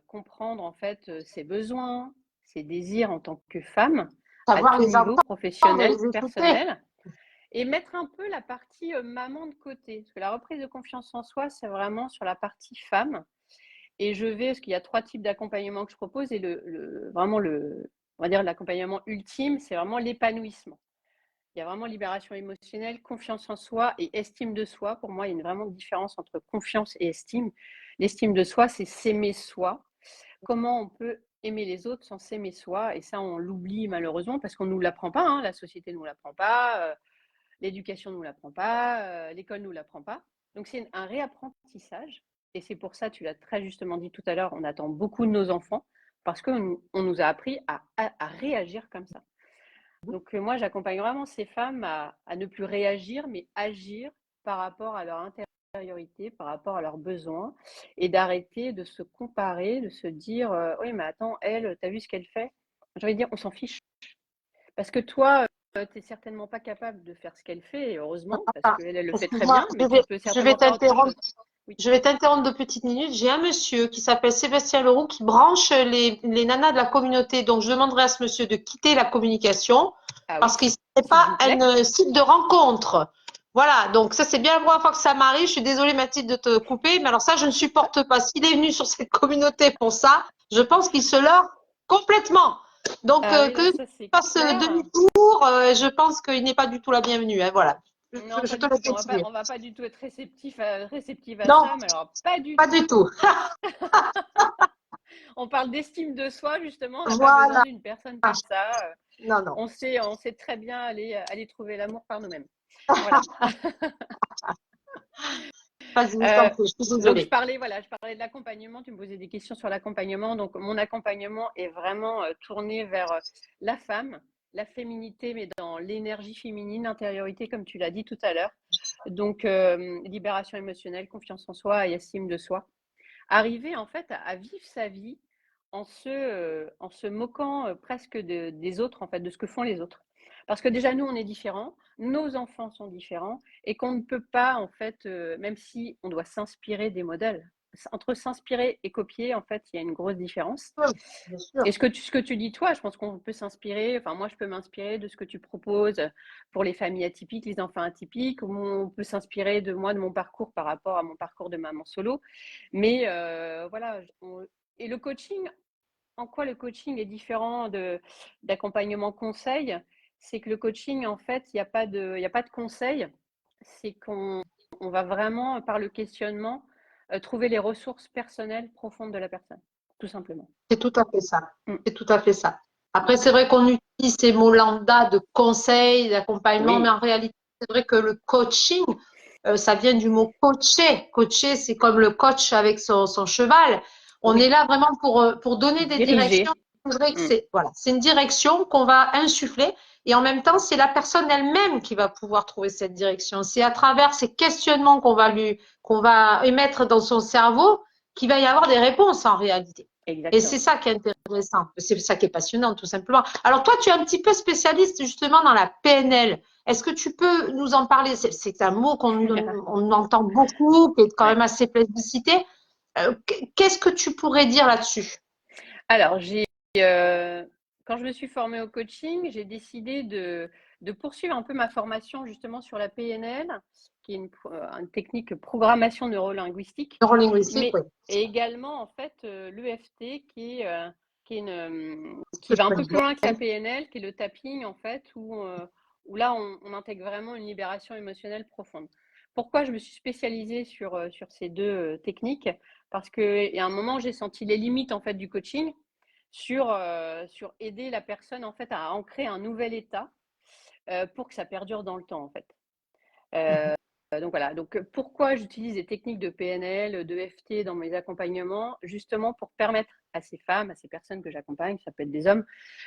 comprendre en fait ses besoins, ses désirs en tant que femme, à Savoir tout les niveau, entendre et professionnel, les écouter. personnel, et mettre un peu la partie maman de côté. Parce que la reprise de confiance en soi, c'est vraiment sur la partie femme. Et parce qu'il y a 3 types d'accompagnement que je propose, et vraiment on va dire l'accompagnement ultime, c'est vraiment l'épanouissement. Il y a vraiment libération émotionnelle, confiance en soi et estime de soi. Pour moi, il y a vraiment une différence entre confiance et estime. L'estime de soi, c'est s'aimer soi. Comment on peut aimer les autres sans s'aimer soi? Et ça, on l'oublie malheureusement parce qu'on ne nous l'apprend pas. Hein. La société ne nous l'apprend pas, l'éducation ne nous l'apprend pas, l'école ne nous l'apprend pas. Donc, c'est un réapprentissage. Et c'est pour ça, tu l'as très justement dit tout à l'heure, on attend beaucoup de nos enfants parce qu'on nous a appris à réagir comme ça. Donc, moi, j'accompagne vraiment ces femmes à ne plus réagir, mais agir par rapport à leur intériorité, par rapport à leurs besoins, et d'arrêter de se comparer, de se dire oui, mais attends, elle, t'as vu ce qu'elle fait? J'ai envie de dire, on s'en fiche. Parce que toi, tu n'es certainement pas capable de faire ce qu'elle fait, et heureusement, parce qu'elle, elle le fait très Excuse-moi, bien, mais tu peux je vais certainement faire autre t'interrompre. chose. Oui. Je vais t'interrompre de petites minutes. J'ai un monsieur qui s'appelle Sébastien Leroux qui branche les nanas de la communauté. Donc, je demanderai à ce monsieur de quitter la communication Ah oui, parce qu'il n'est s'il pas vous plaît. un site de rencontre. Voilà, donc ça, c'est bien la première fois que ça m'arrive. Je suis désolée, Mathilde, de te couper, mais alors ça, je ne supporte pas. S'il est venu sur cette communauté pour ça, je pense qu'il se leurre complètement. Donc, Ah oui, non, que ça c'est fasse clair. demi-tour, je pense qu'il n'est pas du tout la bienvenue. Hein, voilà. Non, Je pas te du laisse tout. continuer. On va pas du tout être réceptif à Non, ça, mais alors pas du pas tout. du tout. On parle d'estime de soi, justement. On n'a pas besoin Voilà. d'une personne comme ça. Non, non. On sait très bien aller trouver l'amour par nous-mêmes. Voilà. Vas-y, je t'en Euh, prie, je suis donc, désolée. je parlais de l'accompagnement. Tu me posais des questions sur l'accompagnement. Donc, mon accompagnement est vraiment tourné vers la femme, la féminité, mais dans l'énergie féminine, l'intériorité, comme tu l'as dit tout à l'heure. Donc, libération émotionnelle, confiance en soi et estime de soi. Arriver en fait à vivre sa vie en se moquant presque des autres, en fait, de ce que font les autres. Parce que déjà, nous, on est différents, nos enfants sont différents, et qu'on ne peut pas, en fait, même si on doit s'inspirer des modèles, entre s'inspirer et copier, en fait, il y a une grosse différence. Oui, bien sûr. Et ce que tu dis, toi, je pense qu'on peut s'inspirer, enfin, moi, je peux m'inspirer de ce que tu proposes pour les familles atypiques, les enfants atypiques, ou on peut s'inspirer de moi, de mon parcours par rapport à mon parcours de maman solo. Mais voilà, et le coaching, en quoi le coaching est différent d'accompagnement conseil? C'est que le coaching, en fait, il y a pas de conseil. C'est qu'on va vraiment, par le questionnement, trouver les ressources personnelles profondes de la personne, tout simplement. C'est tout à fait ça. Mm. C'est tout à fait ça. Après, c'est vrai qu'on utilise ces mots lambda de conseil, d'accompagnement, Oui, mais en réalité, c'est vrai que le coaching, ça vient du mot coacher. Coacher, c'est comme le coach avec son cheval. On est oui, là vraiment pour donner des diriger. directions. C'est vrai que Mm. c'est une direction qu'on va insuffler et en même temps, c'est la personne elle-même qui va pouvoir trouver cette direction. C'est à travers ces questionnements qu'on va émettre dans son cerveau qu'il va y avoir des réponses en réalité. Et c'est Exactement. ça qui est intéressant, c'est ça qui est passionnant tout simplement. Alors toi, tu es un petit peu spécialiste justement dans la PNL. Est-ce que tu peux nous en parler? C'est un mot on entend beaucoup, qui est quand Ouais. même assez plébiscité. Qu'est-ce que tu pourrais dire là-dessus? Alors, quand je me suis formée au coaching, j'ai décidé de poursuivre un peu ma formation justement sur la PNL, qui est une technique programmation neurolinguistique, Neurolinguistique, mais oui, également en fait l'EFT qui que je va un peu connais plus bien. loin que la PNL, qui est le tapping en fait, où là on intègre vraiment une libération émotionnelle profonde. Pourquoi je me suis spécialisée sur ces deux techniques? Parce qu'il y a un moment, j'ai senti les limites en fait du coaching sur aider la personne en fait à ancrer un nouvel état pour que ça perdure dans le temps en fait. Mhm. Donc voilà, donc pourquoi j'utilise des techniques de PNL, de FT dans mes accompagnements, justement pour permettre à ces femmes, à ces personnes que j'accompagne, ça peut être des hommes,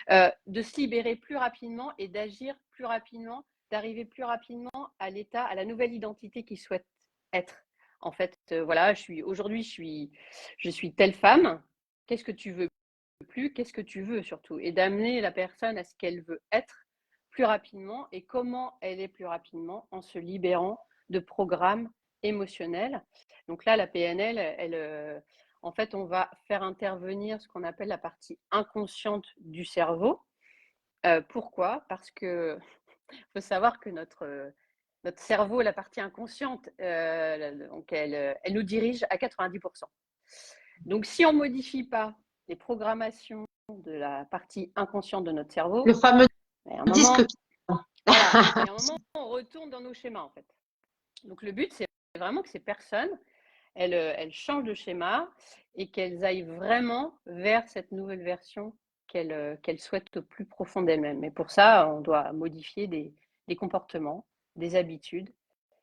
de se libérer plus rapidement et d'agir plus rapidement, d'arriver plus rapidement à l'état, à la nouvelle identité qu'ils souhaitent être. En fait, voilà, aujourd'hui, je suis telle femme. Qu'est-ce que tu veux plus? Qu'est-ce que tu veux surtout? Et d'amener la personne à ce qu'elle veut être plus rapidement et comment elle est plus rapidement en se libérant de programmes émotionnels. Donc là, la PNL, en fait, on va faire intervenir ce qu'on appelle la partie inconsciente du cerveau. Pourquoi? Parce que faut savoir que notre cerveau, la partie inconsciente, donc elle nous dirige à 90%. Donc si on ne modifie pas les programmations de la partie inconsciente de notre cerveau, Le fameux à un disque. moment, voilà, et à un moment, on retourne dans nos schémas en fait. Donc le but, c'est vraiment que ces personnes, elles changent de schéma et qu'elles aillent vraiment vers cette nouvelle version qu'elles souhaitent au plus profond d'elles-mêmes. Et pour ça, on doit modifier des comportements, des habitudes,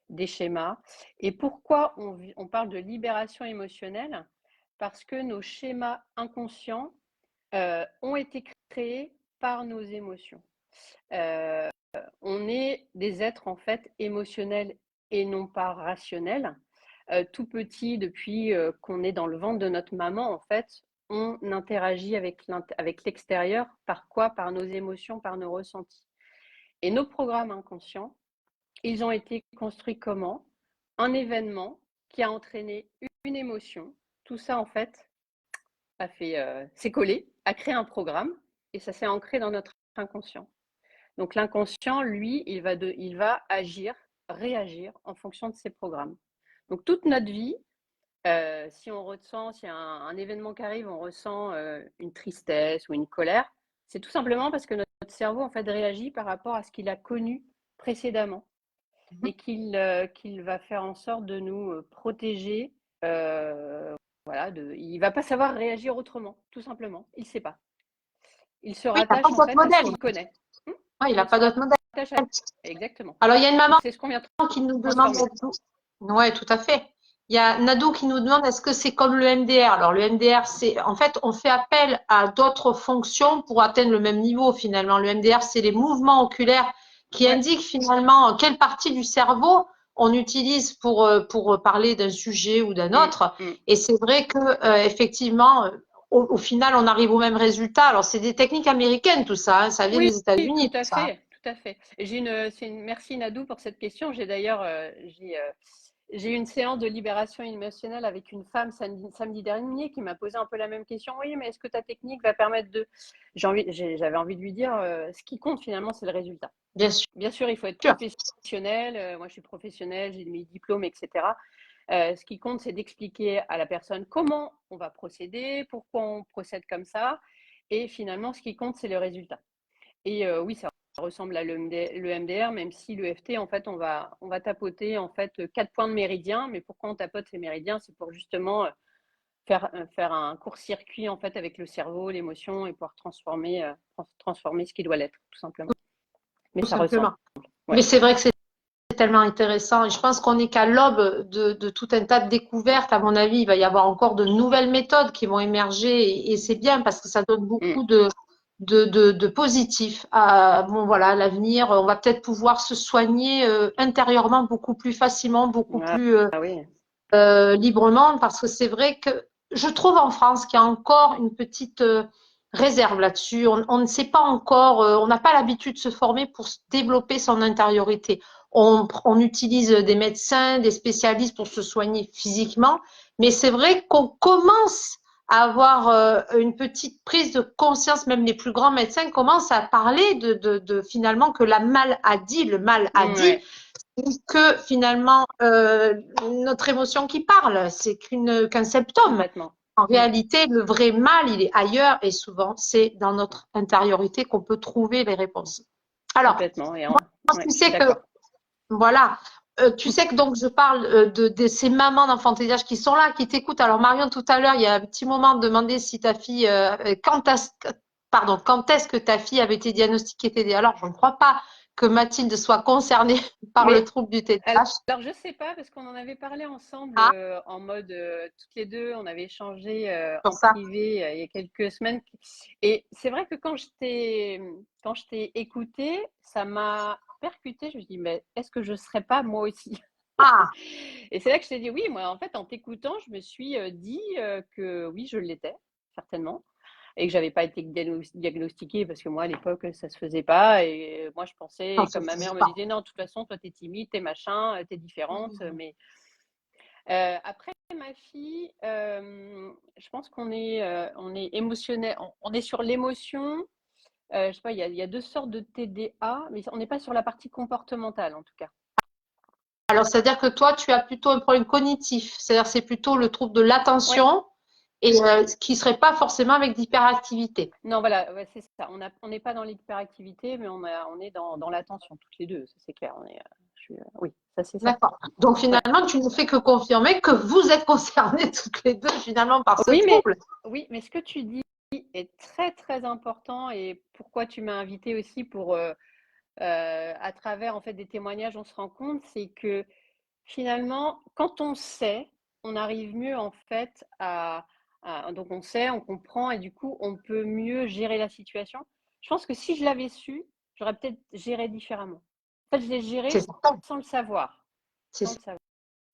des schémas. Et pourquoi on parle de libération émotionnelle? Parce que nos schémas inconscients ont été créés par nos émotions. On est des êtres en fait émotionnels et non pas rationnels. Tout petit, depuis qu'on est dans le ventre de notre maman, en fait, on interagit avec l'extérieur. Par quoi? Par nos émotions, par nos ressentis. Et nos programmes inconscients, ils ont été construits comment? Un événement qui a entraîné une émotion. Tout ça, en fait, s'est collé, a créé un programme et ça s'est ancré dans notre inconscient. Donc l'inconscient, lui, il va agir, réagir en fonction de ses programmes. Donc toute notre vie, si on ressent, s'il y a un événement qui arrive, on ressent une tristesse ou une colère, c'est tout simplement parce que notre cerveau en fait réagit par rapport à ce qu'il a connu précédemment et qu'il va faire en sorte de nous protéger. Voilà, il va pas savoir réagir autrement, tout simplement. Il ne sait pas. Il se Oui, il n'a pas rattache en d'autre fait à ce modèle. qu'il connaît. Oui, il n'a Il pas se d'autre modèle. rattache à... Exactement. Alors, il y a une Donc maman c'est ce qu'on vient de qui nous demande, transformer. ouais, tout à fait. Il y a Nadou qui nous demande est-ce que c'est comme le MDR? Alors, le MDR, c'est, en fait, on fait appel à d'autres fonctions pour atteindre le même niveau finalement. Le MDR, c'est les mouvements oculaires qui Ouais. indiquent finalement quelle partie du cerveau on utilise pour parler d'un sujet ou d'un autre. Et c'est vrai que, effectivement, au final, on arrive au même résultat. Alors, c'est des techniques américaines, tout ça, hein, ça vient Oui, des tout États-Unis, tout à ça. fait, tout à fait. Merci Nadou pour cette question. J'ai d'ailleurs j'ai eu une séance de libération émotionnelle avec une femme samedi dernier qui m'a posé un peu la même question. Oui, mais est-ce que ta technique va permettre de... J'avais envie de lui dire, ce qui compte finalement, c'est le résultat. Bien sûr. Bien sûr, il faut être professionnel. Moi, je suis professionnelle, j'ai mes diplômes, etc. Ce qui compte, c'est d'expliquer à la personne comment on va procéder, pourquoi on procède comme ça. Et finalement, ce qui compte, c'est le résultat. Et oui, ça ressemble à le MDR, même si le FT, en fait, on va tapoter en fait 4 points de méridien. Mais pourquoi on tapote ces méridiens? C'est pour justement faire un court-circuit en fait avec le cerveau, l'émotion et pouvoir transformer ce qui doit l'être, tout simplement. Mais Tout ça ressemble. simplement. Ouais. Mais c'est vrai que c'est tellement intéressant et je pense qu'on n'est qu'à l'aube de tout un tas de découvertes. À mon avis, il va y avoir encore de nouvelles méthodes qui vont émerger et c'est bien parce que ça donne beaucoup de positif. Bon, voilà, à l'avenir, on va peut-être pouvoir se soigner intérieurement beaucoup plus facilement, beaucoup plus Ah oui. librement parce que c'est vrai que je trouve en France qu'il y a encore une petite réserve là-dessus. On ne sait pas encore, on n'a pas l'habitude de se former pour développer son intériorité. On utilise des médecins, des spécialistes pour se soigner physiquement, mais c'est vrai qu'on commence à avoir une petite prise de conscience, même les plus grands médecins commencent à parler de finalement que la maladie, le mal a dit, que finalement notre émotion qui parle, c'est qu'un symptôme. Complètement. En réalité, le vrai mal, il est ailleurs et souvent, c'est dans notre intériorité qu'on peut trouver les réponses. Alors, complètement. Et moi, ouais, tu je suis sais que, d'accord. voilà, tu sais que donc je parle de ces mamans d'enfantillage qui sont là, qui t'écoutent. Alors, Marion, tout à l'heure, il y a un petit moment, demandé si ta fille, quand est-ce que ta fille avait été diagnostiquée TDA? Alors, je ne crois pas que Mathilde soit concernée par le trouble du TDAH. Alors, je sais pas, parce qu'on en avait parlé ensemble Ah, en mode toutes les deux, on avait échangé pour en ça. privé il y a quelques semaines. Et c'est vrai que quand je t'ai écouté, ça m'a percuté. Je me dis, mais est-ce que je ne serais pas moi aussi? Ah, Et c'est là que je t'ai dit, oui, moi, en fait, en t'écoutant, je me suis dit que oui, je l'étais, certainement. Et que j'avais pas été diagnostiquée parce que moi, à l'époque, ça se faisait pas. Et moi, je non, pensais, ça comme ne ma faisait mère me pas. disait, non, de toute façon, toi, t'es timide, t'es machin, t'es différente. Mais après, ma fille, je pense on est émotionnel, on est sur l'émotion. Je sais pas, il y a deux sortes de TDA, mais on n'est pas sur la partie comportementale, en tout cas. Alors, c'est-à-dire que toi, tu as plutôt un problème cognitif, c'est-à-dire c'est plutôt le trouble de Ouais. l'attention et qui ne serait pas forcément avec d'hyperactivité. Non, voilà, ouais, c'est ça. On n'est pas dans l'hyperactivité, mais on est dans l'attention, toutes les deux, ça c'est clair. Oui, ça c'est certain. D'accord. Donc, Ouais. finalement, tu ne fais que confirmer que vous êtes concernées toutes les deux, finalement, par ce Oui, trouble. mais ce que tu dis est très très important et pourquoi tu m'as invité aussi pour, à travers en fait des témoignages, on se rend compte, c'est que finalement, quand on sait, on arrive mieux en fait donc on sait, on comprend et du coup on peut mieux gérer la situation. Je pense que si je l'avais su, j'aurais peut-être géré différemment. En fait, je l'ai géré C'est certain. sans le savoir, C'est sans le certain.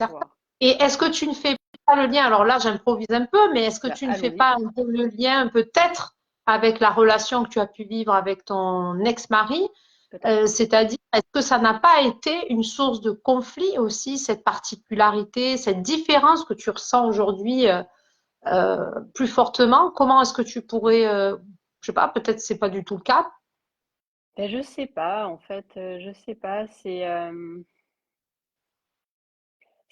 savoir. Et est-ce que tu ne fais pas le lien, alors là, j'improvise un peu, mais est-ce que Bah, tu ne fais allons-y. pas un peu le lien peut-être avec la relation que tu as pu vivre avec ton ex-mari? Peut-être. C'est-à-dire, est-ce que ça n'a pas été une source de conflit aussi, cette particularité, cette différence que tu ressens aujourd'hui plus fortement? Comment est-ce que tu pourrais, je sais pas, peut-être c'est pas du tout le cas. Ben, je sais pas, en fait, je sais pas. Ce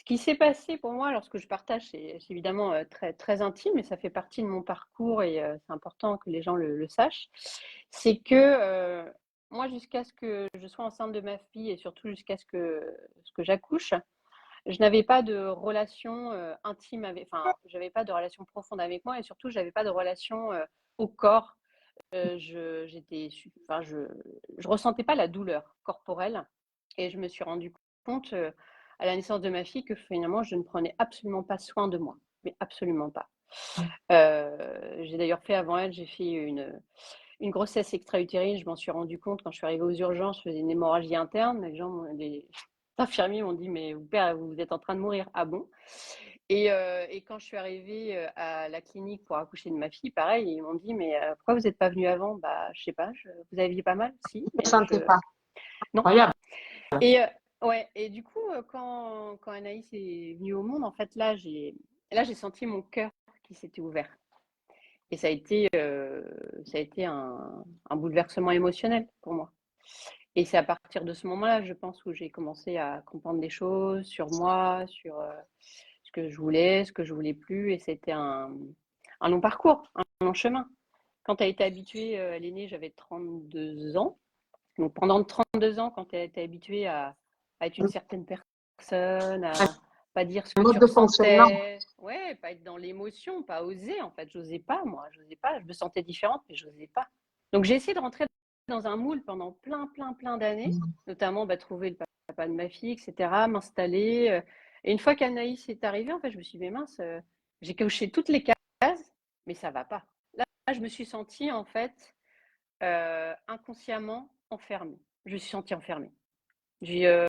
qui s'est passé pour moi lorsque je partage, c'est évidemment très, très intime, mais ça fait partie de mon parcours et c'est important que les gens le sachent. C'est que moi, jusqu'à ce que je sois enceinte de ma fille et surtout jusqu'à ce que j'accouche, je n'avais pas de relation intime enfin, j'avais pas de relation profonde avec moi et surtout, j'avais pas de relation au corps. Enfin, je ressentais pas la douleur corporelle et je me suis rendu compte à la naissance de ma fille que finalement je ne prenais absolument pas soin de moi, mais absolument pas. J'ai d'ailleurs fait avant elle, j'ai fait une grossesse extra-utérine. Je m'en suis rendu compte quand je suis arrivée aux urgences, je faisais une hémorragie interne. Les infirmiers m'ont dit mais vous êtes en train de mourir. Ah bon? Et quand je suis arrivée à la clinique pour accoucher de ma fille, pareil, ils m'ont dit mais pourquoi vous n'êtes pas venue avant? Bah je sais pas, vous aviez pas mal? Si, Je mais ne sentais pas. non. Incroyable. Et ouais, et du coup, quand Anaïs est venue au monde, en fait, là, j'ai senti mon cœur qui s'était ouvert. Et ça a été un bouleversement émotionnel pour moi. Et c'est à partir de ce moment-là, je pense, où j'ai commencé à comprendre des choses sur moi, sur ce que je voulais, ce que je voulais plus. Et c'était un long parcours, un long chemin. Quand tu as été habituée, elle est née, j'avais 32 ans. Donc pendant 32 ans, quand tu as été habituée à être une certaine personne, pas dire ce Un que mode tu de fonctionnement. ressentais, ouais, pas être dans l'émotion, pas oser en fait. J'osais pas, moi, j'osais pas. Je me sentais différente, mais j'osais pas. Donc j'ai essayé de rentrer dans un moule pendant plein d'années, notamment trouver le papa de ma fille, etc., m'installer. Et une fois qu'Anaïs est arrivée, en fait, je me suis dit, mais mince, j'ai coché toutes les cases, mais ça va pas. Là, je me suis sentie en fait inconsciemment enfermée. Je me suis sentie enfermée. J'ai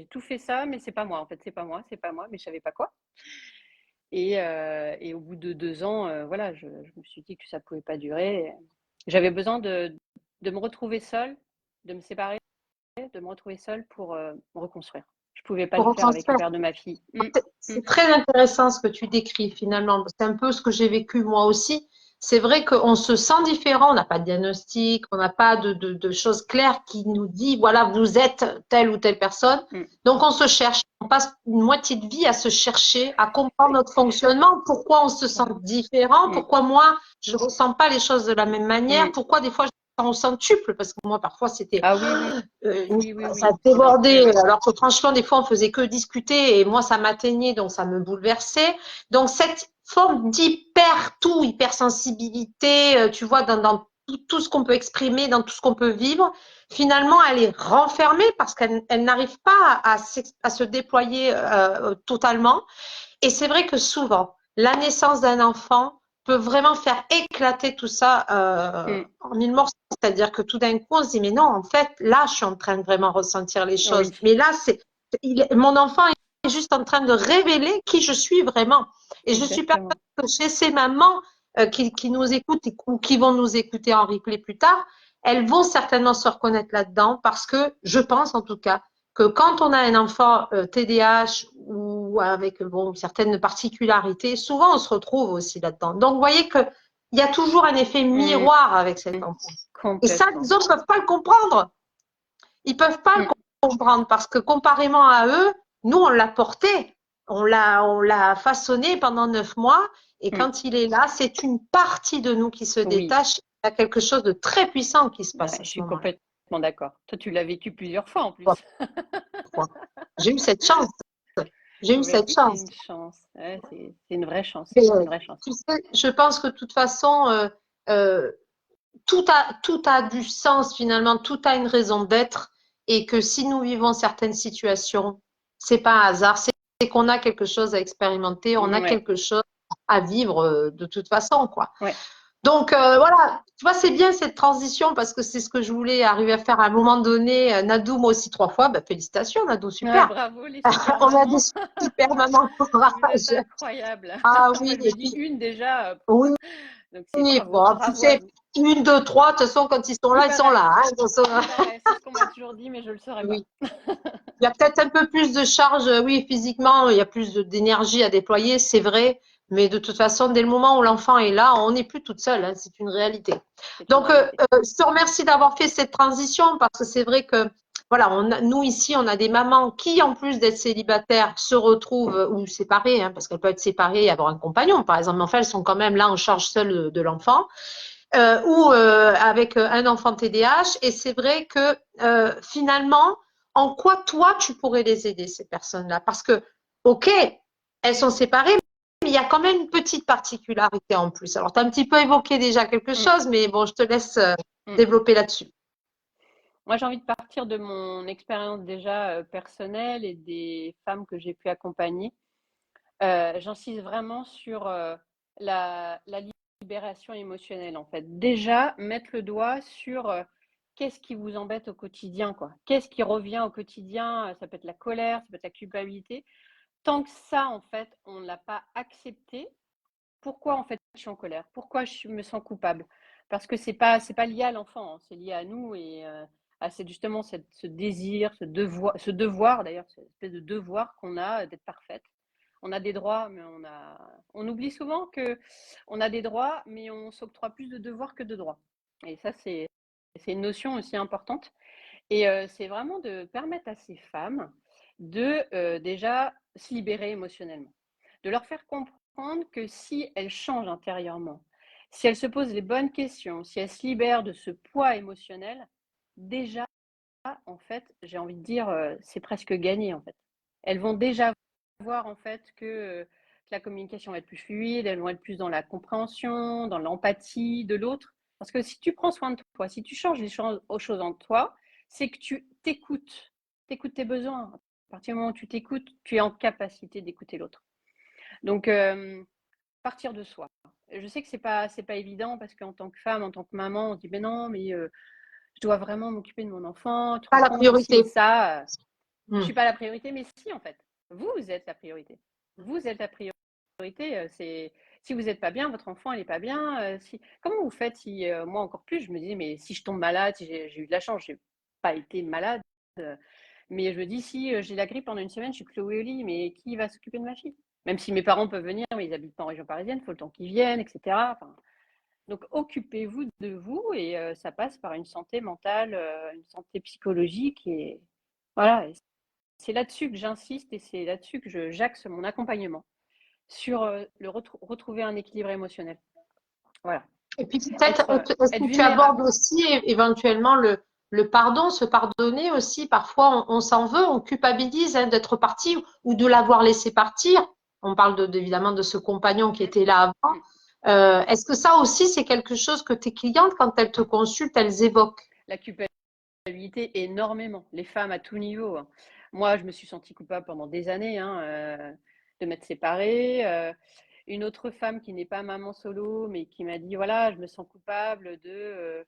tout fait ça, mais c'est pas moi en fait, c'est pas moi, mais je savais pas quoi. Et au bout de 2 ans, voilà, je me suis dit que ça pouvait pas durer. J'avais besoin de me retrouver seule, de me séparer, de me retrouver seule pour me reconstruire. Je pouvais pas Pour le faire avec le retransfert. père de ma fille. C'est très intéressant ce que tu décris finalement. C'est un peu ce que j'ai vécu moi aussi. C'est vrai qu'on se sent différent, on n'a pas de diagnostic, on n'a pas de choses claires qui nous dit, voilà, vous êtes telle ou telle personne. Donc on se cherche, on passe une moitié de vie à se chercher, à comprendre notre fonctionnement, pourquoi on se sent différent, pourquoi moi, je ne ressens pas les choses de la même manière, pourquoi des fois je me sens au centuple, parce que moi parfois c'était Ah oui, oui. ça débordait, alors que franchement, des fois, on faisait que discuter et moi, ça m'atteignait, donc ça me bouleversait. Donc, cette forme hypersensibilité, tu vois, dans tout ce qu'on peut exprimer, dans tout ce qu'on peut vivre, finalement, elle est renfermée parce qu'elle n'arrive pas à se déployer totalement. Et c'est vrai que souvent, la naissance d'un enfant peut vraiment faire éclater tout ça en mille morceaux. C'est-à-dire que tout d'un coup, on se dit, mais non, en fait, là, je suis en train de vraiment ressentir les choses. Oui. Mais là, mon enfant est juste en train de révéler qui je suis vraiment. Et je suis persuadée que chez ces mamans qui nous écoutent ou qui vont nous écouter en replay plus tard, elles vont certainement se reconnaître là-dedans parce que je pense en tout cas que quand on a un enfant TDAH ou avec certaines particularités, souvent on se retrouve aussi là-dedans. Donc vous voyez qu'il y a toujours un effet miroir avec cet enfant. Et ça, les autres ne peuvent pas le comprendre. Ils ne peuvent pas le comprendre parce que comparément à eux, nous, on l'a porté, on l'a façonné pendant 9 mois. Et quand il est là, c'est une partie de nous qui se détache. Il y a quelque chose de très puissant qui se passe à Je ce suis moment-là. complètement d'accord. Toi, tu l'as vécu plusieurs fois en plus. J'ai eu cette chance. J'ai eu cette chance. C'est une chance. Ouais, c'est une vraie chance. Et, Une vraie chance. tu sais, je pense que de toute façon, tout a du sens finalement, tout a une raison d'être et que si nous vivons certaines situations, c'est pas un hasard, c'est qu'on a quelque chose à expérimenter, on a quelque chose à vivre de toute façon, quoi. Ouais. Donc voilà, tu vois, c'est bien cette transition parce que c'est ce que je voulais arriver à faire à un moment donné. Nadou, moi aussi 3 fois, félicitations Nadou, super. Bravo les super On mamans. a des super mamans. Vous êtes incroyables. Ah oui, je me dis une déjà. Oui. Donc c'est Bon, tu sais, 1, 2, 3, de toute façon, quand ils sont là, ils sont là. Hein, c'est ce qu'on m'a toujours dit, mais je ne le saurais pas. Il y a peut-être un peu plus de charge, oui, physiquement, il y a plus d'énergie à déployer, c'est vrai. Mais de toute façon, dès le moment où l'enfant est là, on n'est plus toute seule, hein, c'est une réalité. Donc, je te remercie d'avoir fait cette transition parce que c'est vrai que, voilà, nous ici, on a des mamans qui, en plus d'être célibataires, se retrouvent ou séparées, hein, parce qu'elles peuvent être séparées et avoir un compagnon, par exemple. Mais enfin, elles sont quand même là en charge seule de l'enfant. Ou avec un enfant TDAH. Et c'est vrai que finalement, en quoi toi, tu pourrais les aider, ces personnes-là? Parce que, OK, elles sont séparées, mais il y a quand même une petite particularité en plus. Alors, tu as un petit peu évoqué déjà quelque chose, mais bon, je te laisse développer là-dessus. Moi, j'ai envie de partir de mon expérience déjà personnelle et des femmes que j'ai pu accompagner. J'insiste vraiment sur la libération émotionnelle, en fait. Déjà, mettre le doigt sur qu'est-ce qui vous embête au quotidien, quoi. Qu'est-ce qui revient au quotidien? Ça peut être la colère, ça peut être la culpabilité. Tant que ça, en fait, on ne l'a pas accepté, pourquoi, en fait, je suis en colère? Pourquoi je me sens coupable? Parce que c'est pas lié à l'enfant, hein, c'est lié à nous et à justement ce désir, ce devoir d'ailleurs, cette espèce de devoir qu'on a d'être parfaite. On a des droits, mais on oublie souvent qu'on a des droits, mais on s'octroie plus de devoirs que de droits. Et ça, c'est une notion aussi importante. Et c'est vraiment de permettre à ces femmes de déjà se libérer émotionnellement, de leur faire comprendre que si elles changent intérieurement, si elles se posent les bonnes questions, si elles se libèrent de ce poids émotionnel, déjà, en fait, j'ai envie de dire, c'est presque gagné, en fait. Elles vont déjà savoir en fait que la communication va être plus fluide, elles vont être plus dans la compréhension, dans l'empathie de l'autre. Parce que si tu prends soin de toi, si tu changes les choses en toi, c'est que tu t'écoutes tes besoins. À partir du moment où tu t'écoutes, tu es en capacité d'écouter l'autre. Donc, partir de soi. Je sais que c'est pas évident parce qu'en tant que femme, en tant que maman, on se dit mais non, mais je dois vraiment m'occuper de mon enfant. Tu te Pas rends la compte de ci et priorité. ça. Je Hmm. suis pas la priorité, mais si en fait, vous êtes la priorité. Vous êtes la priorité. C'est si vous n'êtes pas bien, votre enfant il est pas bien. Comment vous faites si moi encore plus, je me dis mais si je tombe malade, si j'ai eu de la chance, j'ai pas été malade. Mais je me dis, si j'ai la grippe pendant une semaine, je suis clouée au lit, mais qui va s'occuper de ma fille? Même si mes parents peuvent venir, mais ils habitent pas en région parisienne, il faut le temps qu'ils viennent, etc. Enfin, donc, occupez-vous de vous et ça passe par une santé mentale, une santé psychologique. Et voilà, et c'est là-dessus que j'insiste et c'est là-dessus que j'axe mon accompagnement, sur retrouver un équilibre émotionnel. Voilà. Et puis peut-être, est-ce Être que tu abordes vulnérable. aussi éventuellement le pardon, se pardonner aussi. Parfois, on s'en veut, on culpabilise d'être parti ou de l'avoir laissé partir. On parle évidemment de ce compagnon qui était là avant. Est-ce que ça aussi, c'est quelque chose que tes clientes, quand elles te consultent, elles évoquent? La culpabilité énormément. Les femmes à tout niveau. Hein. Moi, je me suis sentie coupable pendant des années de m'être séparée. Une autre femme qui n'est pas maman solo, mais qui m'a dit, voilà, je me sens coupable de...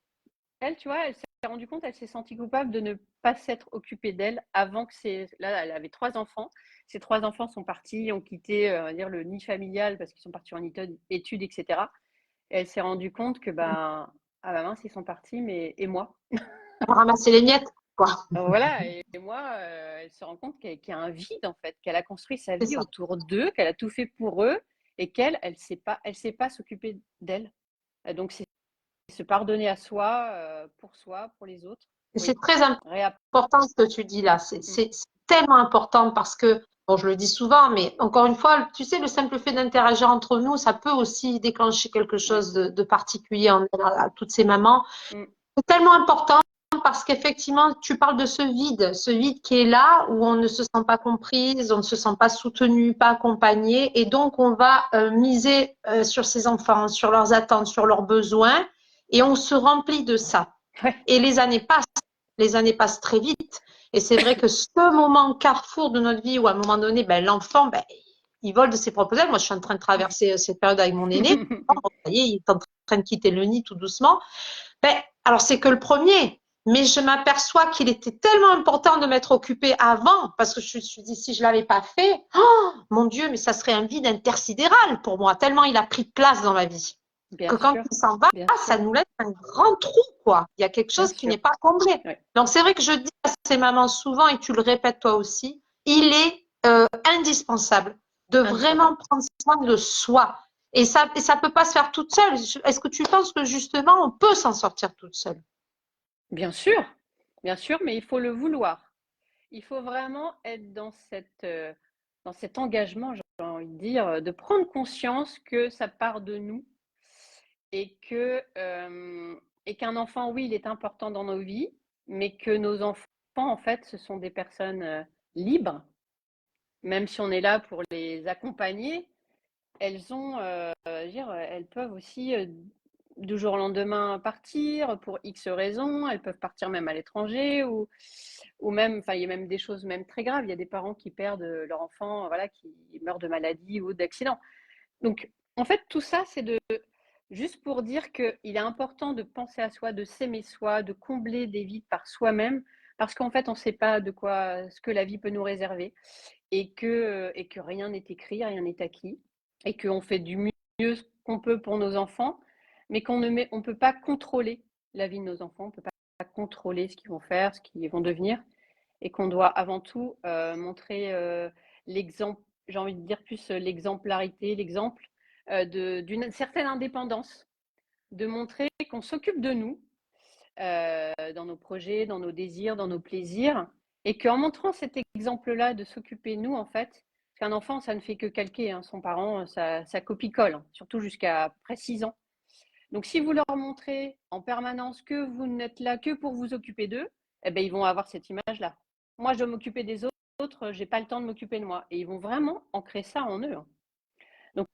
Elle, tu vois, elle s'est rendue compte, elle s'est sentie coupable de ne pas s'être occupée d'elle avant que c'est... Là, elle avait 3 enfants. Ces 3 enfants sont partis, ont quitté, on va dire, le nid familial parce qu'ils sont partis en études, etc. Et elle s'est rendue compte que, ben, ah bah mince, ils sont partis, mais et moi? Ramasser les miettes, quoi. Voilà, et moi, elle se rend compte qu'il y a un vide, en fait, qu'elle a construit sa C'est vie ça. autour d'eux, qu'elle a tout fait pour eux, et elle sait pas s'occuper d'elle. Donc, c'est se pardonner à soi, pour les autres. Et c'est Oui, très réapp. important ce que tu dis là. Mm, mm. C'est tellement important parce que, bon, je le dis souvent, mais encore une fois, tu sais, le simple fait d'interagir entre nous, ça peut aussi déclencher quelque Oui. chose de particulier à toutes ces mamans. Mm. C'est tellement important parce qu'effectivement, tu parles de ce vide qui est là où on ne se sent pas comprise, on ne se sent pas soutenu, pas accompagné, et donc on va miser sur ses enfants, sur leurs attentes, sur leurs besoins, et on se remplit de ça. Ouais. Et les années passent très vite. Et c'est vrai que ce moment carrefour de notre vie où à un moment donné, ben, l'enfant, ben, il vole de ses propres ailes. Moi, je suis en train de traverser cette période avec mon aîné. Ça y est, il est en train de quitter le nid tout doucement. Ben, alors, c'est que le premier. Mais je m'aperçois qu'il était tellement important de m'être occupée avant, parce que je me suis dit, si je l'avais pas fait, oh, mon Dieu, mais ça serait un vide intersidéral pour moi, tellement il a pris de place dans ma vie. Bien Que quand sûr, il s'en va, bien ça sûr, nous laisse un grand trou, quoi. Il y a quelque bien chose qui sûr. n'est pas comblé. Oui, Donc, c'est vrai que je dis à ces mamans souvent, et tu le répètes toi aussi, il est indispensable de vraiment indispensable. prendre soin de soi. Et ça peut pas se faire toute seule. Est-ce que tu penses que justement, on peut s'en sortir toute seule? Bien sûr, mais il faut le vouloir. Il faut vraiment être dans cet engagement, j'ai envie de dire, de prendre conscience que ça part de nous et et qu'un enfant, oui, il est important dans nos vies, mais que nos enfants, en fait, ce sont des personnes libres, même si on est là pour les accompagner. Elles ont, elles peuvent aussi du jour au lendemain partir pour X raisons. Elles peuvent partir même à l'étranger ou même, enfin, il y a même des choses même très graves. Il y a des parents qui perdent leur enfant, voilà, qui meurt de maladie ou d'accident. Donc, en fait, tout ça, c'est juste pour dire qu'il est important de penser à soi, de s'aimer soi, de combler des vides par soi-même, parce qu'en fait, on ne sait pas ce que la vie peut nous réserver et que rien n'est écrit, rien n'est acquis, et qu'on fait du mieux qu'on peut pour nos enfants, mais on ne peut pas contrôler la vie de nos enfants, on ne peut pas contrôler ce qu'ils vont faire, ce qu'ils vont devenir, et qu'on doit avant tout montrer l'exemple, j'ai envie de dire plus l'exemplarité, l'exemple d'une certaine indépendance, de montrer qu'on s'occupe de nous dans nos projets, dans nos désirs, dans nos plaisirs, et qu'en montrant cet exemple-là de s'occuper de nous, en fait, parce qu'un enfant, ça ne fait que calquer son parent, ça copie-colle, surtout jusqu'à près 6 ans. Donc, si vous leur montrez en permanence que vous n'êtes là que pour vous occuper d'eux, eh ben, ils vont avoir cette image-là. Moi, je dois m'occuper des autres, j'ai pas le temps de m'occuper de moi. Et ils vont vraiment ancrer ça en eux, hein. Donc,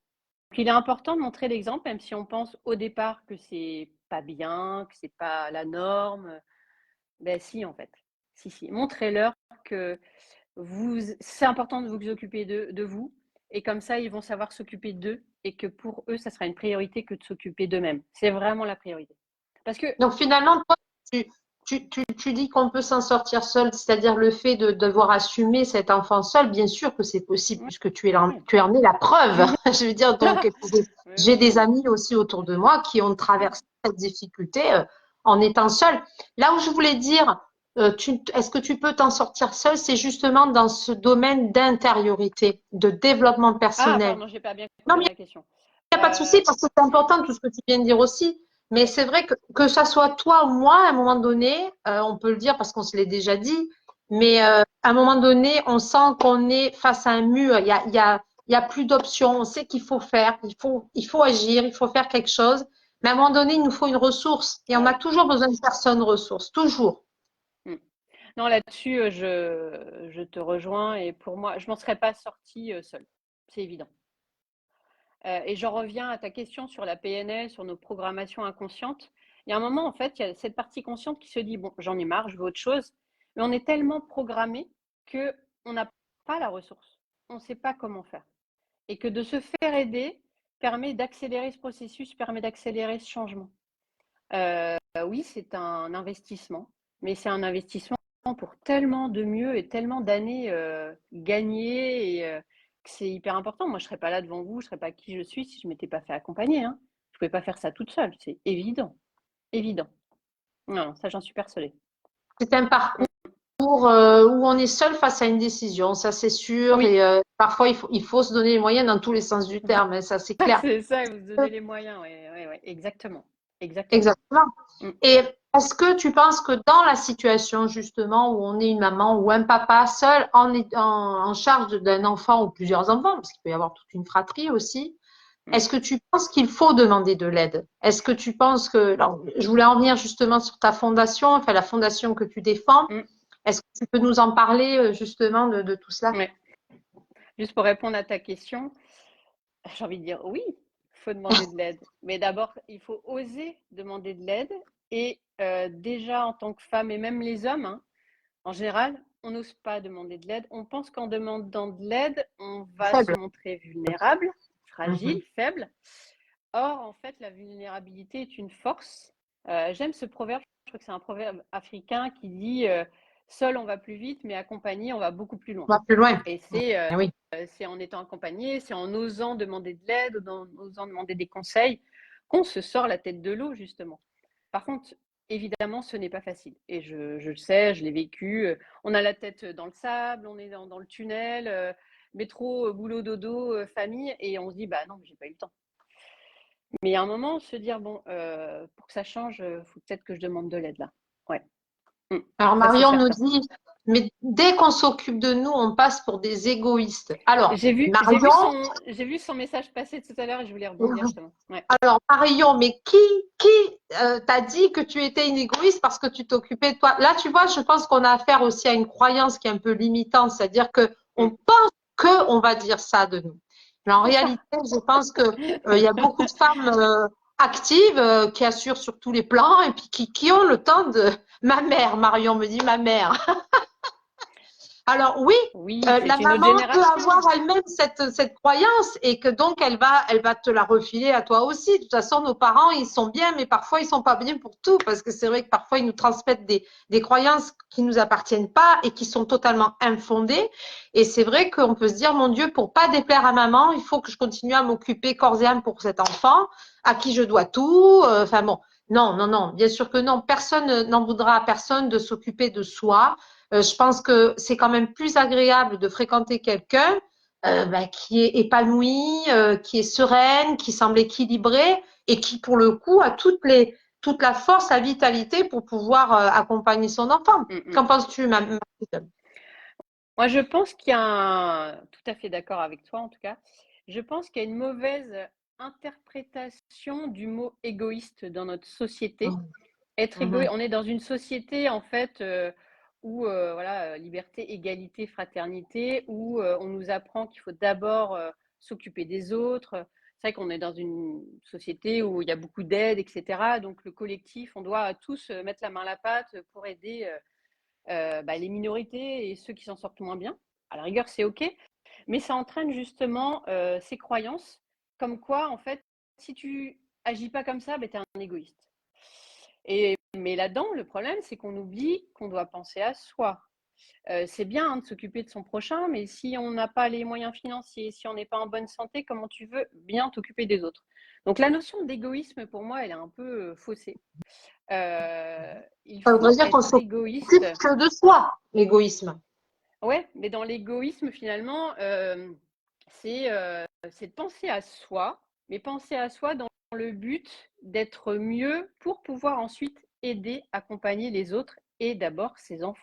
il est important de montrer l'exemple, même si on pense au départ que c'est pas bien, que c'est pas la norme. Ben si, en fait. Si. Montrez-leur que c'est important de vous occuper de vous. Et comme ça, ils vont savoir s'occuper d'eux. Et que pour eux, ça sera une priorité que de s'occuper d'eux-mêmes. C'est vraiment la priorité. Parce que, Donc finalement, toi, tu dis qu'on peut s'en sortir seul, c'est-à-dire le fait de devoir assumer cet enfant seul, bien sûr que c'est possible ouais. puisque tu en es la preuve. Je veux dire, donc j'ai des Oui. amis aussi autour de moi qui ont traversé cette difficulté en étant seuls. Là où je voulais dire, est-ce que tu peux t'en sortir seul, c'est justement dans ce domaine d'intériorité, de développement Ah, personnel. pardon, j'ai pas bien Non, compris mais la question. il n'y a pas de souci parce que c'est important tout ce que tu viens de dire aussi. Mais c'est vrai que ça soit toi ou moi, à un moment donné, on peut le dire parce qu'on se l'est déjà dit, mais à un moment donné, on sent qu'on est face à un mur. Il y a plus d'options. On sait qu'il faut faire, il faut agir, il faut faire quelque chose. Mais à un moment donné, il nous faut une ressource. Et on Ah a oui. toujours besoin de personnes ressources, toujours. Mm. Non, là-dessus, je te rejoins. Et pour moi, je m'en serais pas sortie seule. C'est évident. Et j'en reviens à ta question sur la PNL, sur nos programmations inconscientes. Il y a un moment, en fait, il y a cette partie consciente qui se dit, bon, j'en ai marre, je veux autre chose. Mais on est tellement programmé qu'on n'a pas la ressource. On ne sait pas comment faire. Et que de se faire aider permet d'accélérer ce processus, permet d'accélérer ce changement. Oui, c'est un investissement, mais c'est un investissement pour tellement de mieux et tellement d'années gagnées et que c'est hyper important. Moi, je ne serais pas là devant vous, je ne serais pas qui je suis si je ne m'étais pas fait accompagner, hein. Je ne pouvais pas faire ça toute seule, c'est évident. Évident. Non, ça, j'en suis persuadée. C'est un parcours où on est seul face à une décision, ça c'est sûr. Oui, Et parfois, il faut se donner les moyens dans tous les sens du terme, hein, ça c'est clair. c'est ça, vous donnez les moyens, oui, exactement. Exactement. Exactement. Mm. Et est-ce que tu penses que dans la situation justement où on est une maman ou un papa seul en charge d'un enfant ou plusieurs enfants, parce qu'il peut y avoir toute une fratrie aussi, Mm. est-ce que tu penses qu'il faut demander de l'aide? Est-ce que tu penses que, alors, je voulais en venir justement sur ta fondation, enfin la fondation que tu défends, Mm. est-ce que tu peux nous en parler justement de tout cela? Ouais. Juste pour répondre à ta question, j'ai envie de dire oui, il faut demander de l'aide. Mais d'abord, il faut oser demander de l'aide. Et déjà, en tant que femme, et même les hommes, hein, en général, on n'ose pas demander de l'aide. On pense qu'en demandant de l'aide, on va se Faible. montrer vulnérable, Mhm. fragile, faible. Or, en fait, la vulnérabilité est une force. J'aime ce proverbe, je crois que c'est un proverbe africain qui dit seul on va plus vite, mais accompagné on va beaucoup plus loin. On va plus loin. Et Eh oui. c'est en étant accompagné, c'est en osant demander de l'aide, en osant demander des conseils, qu'on se sort la tête de l'eau, justement. Par contre, évidemment, ce n'est pas facile. Et je le sais, je l'ai vécu. On a la tête dans le sable, on est dans le tunnel, métro, boulot, dodo, famille, et on se dit, bah non, j'ai pas eu le temps. Mais il y a un moment, se dire, bon, pour que ça change, il faut peut-être que je demande de l'aide là. Ouais. Alors Ça, c'est Marion nous certain. dit, mais dès qu'on s'occupe de nous, on passe pour des égoïstes. Alors, Marion, J'ai vu son message passer tout à l'heure et je voulais rebondir justement. Ouais. alors Marion, mais qui t'a dit que tu étais une égoïste parce que tu t'occupais de toi? Là, tu vois, je pense qu'on a affaire aussi à une croyance qui est un peu limitante, c'est-à-dire que on Mm. pense que on va dire ça de nous. Mais en C'est ça. réalité, je pense que il y a beaucoup de femmes actives qui assurent sur tous les plans et puis qui ont le temps de. Ma mère, Marion me dit ma mère. Alors oui, Oui, la c'est une autre maman peut avoir génération. elle-même cette croyance et que donc elle va te la refiler à toi aussi. De toute façon, nos parents, ils sont bien, mais parfois ils sont pas bien pour tout parce que c'est vrai que parfois ils nous transmettent des croyances qui nous appartiennent pas et qui sont totalement infondées. Et c'est vrai qu'on peut se dire, mon Dieu, pour pas déplaire à maman, il faut que je continue à m'occuper corps et âme pour cet enfant à qui je dois tout. Enfin bon, non, bien sûr que non. Personne n'en voudra à personne de s'occuper de soi. Je pense que c'est quand même plus agréable de fréquenter quelqu'un qui est épanoui, qui est sereine, qui semble équilibré et qui, pour le coup, a toute la force, la vitalité pour pouvoir accompagner son enfant. Mm, mm. Qu'en penses-tu, ma petite? Moi, je pense qu'il y a tout à fait d'accord avec toi en tout cas. Je pense qu'il y a une mauvaise interprétation du mot égoïste dans notre société. Être égoïste, Mhm. on est dans une société en fait où voilà, liberté, égalité, fraternité, où on nous apprend qu'il faut d'abord s'occuper des autres. C'est vrai qu'on est dans une société où il y a beaucoup d'aide, etc. Donc le collectif, on doit tous mettre la main à la pâte pour aider les minorités et ceux qui s'en sortent moins bien. À la rigueur, c'est OK, mais ça entraîne justement ces croyances, comme quoi, en fait, si tu agis pas comme ça, tu es un égoïste. Mais là-dedans, le problème, c'est qu'on oublie qu'on doit penser à soi. C'est bien hein, de s'occuper de son prochain, mais si on n'a pas les moyens financiers, si on n'est pas en bonne santé, comment tu veux bien t'occuper des autres? Donc la notion d'égoïsme, pour moi, elle est un peu faussée. Il Ça voudrait faut dire qu'on être s'occupe égoïste. que de soi, l'égoïsme. Ouais, mais dans l'égoïsme, finalement, c'est de penser à soi, mais penser à soi dans le but d'être mieux pour pouvoir ensuite aider, accompagner les autres et d'abord ses enfants.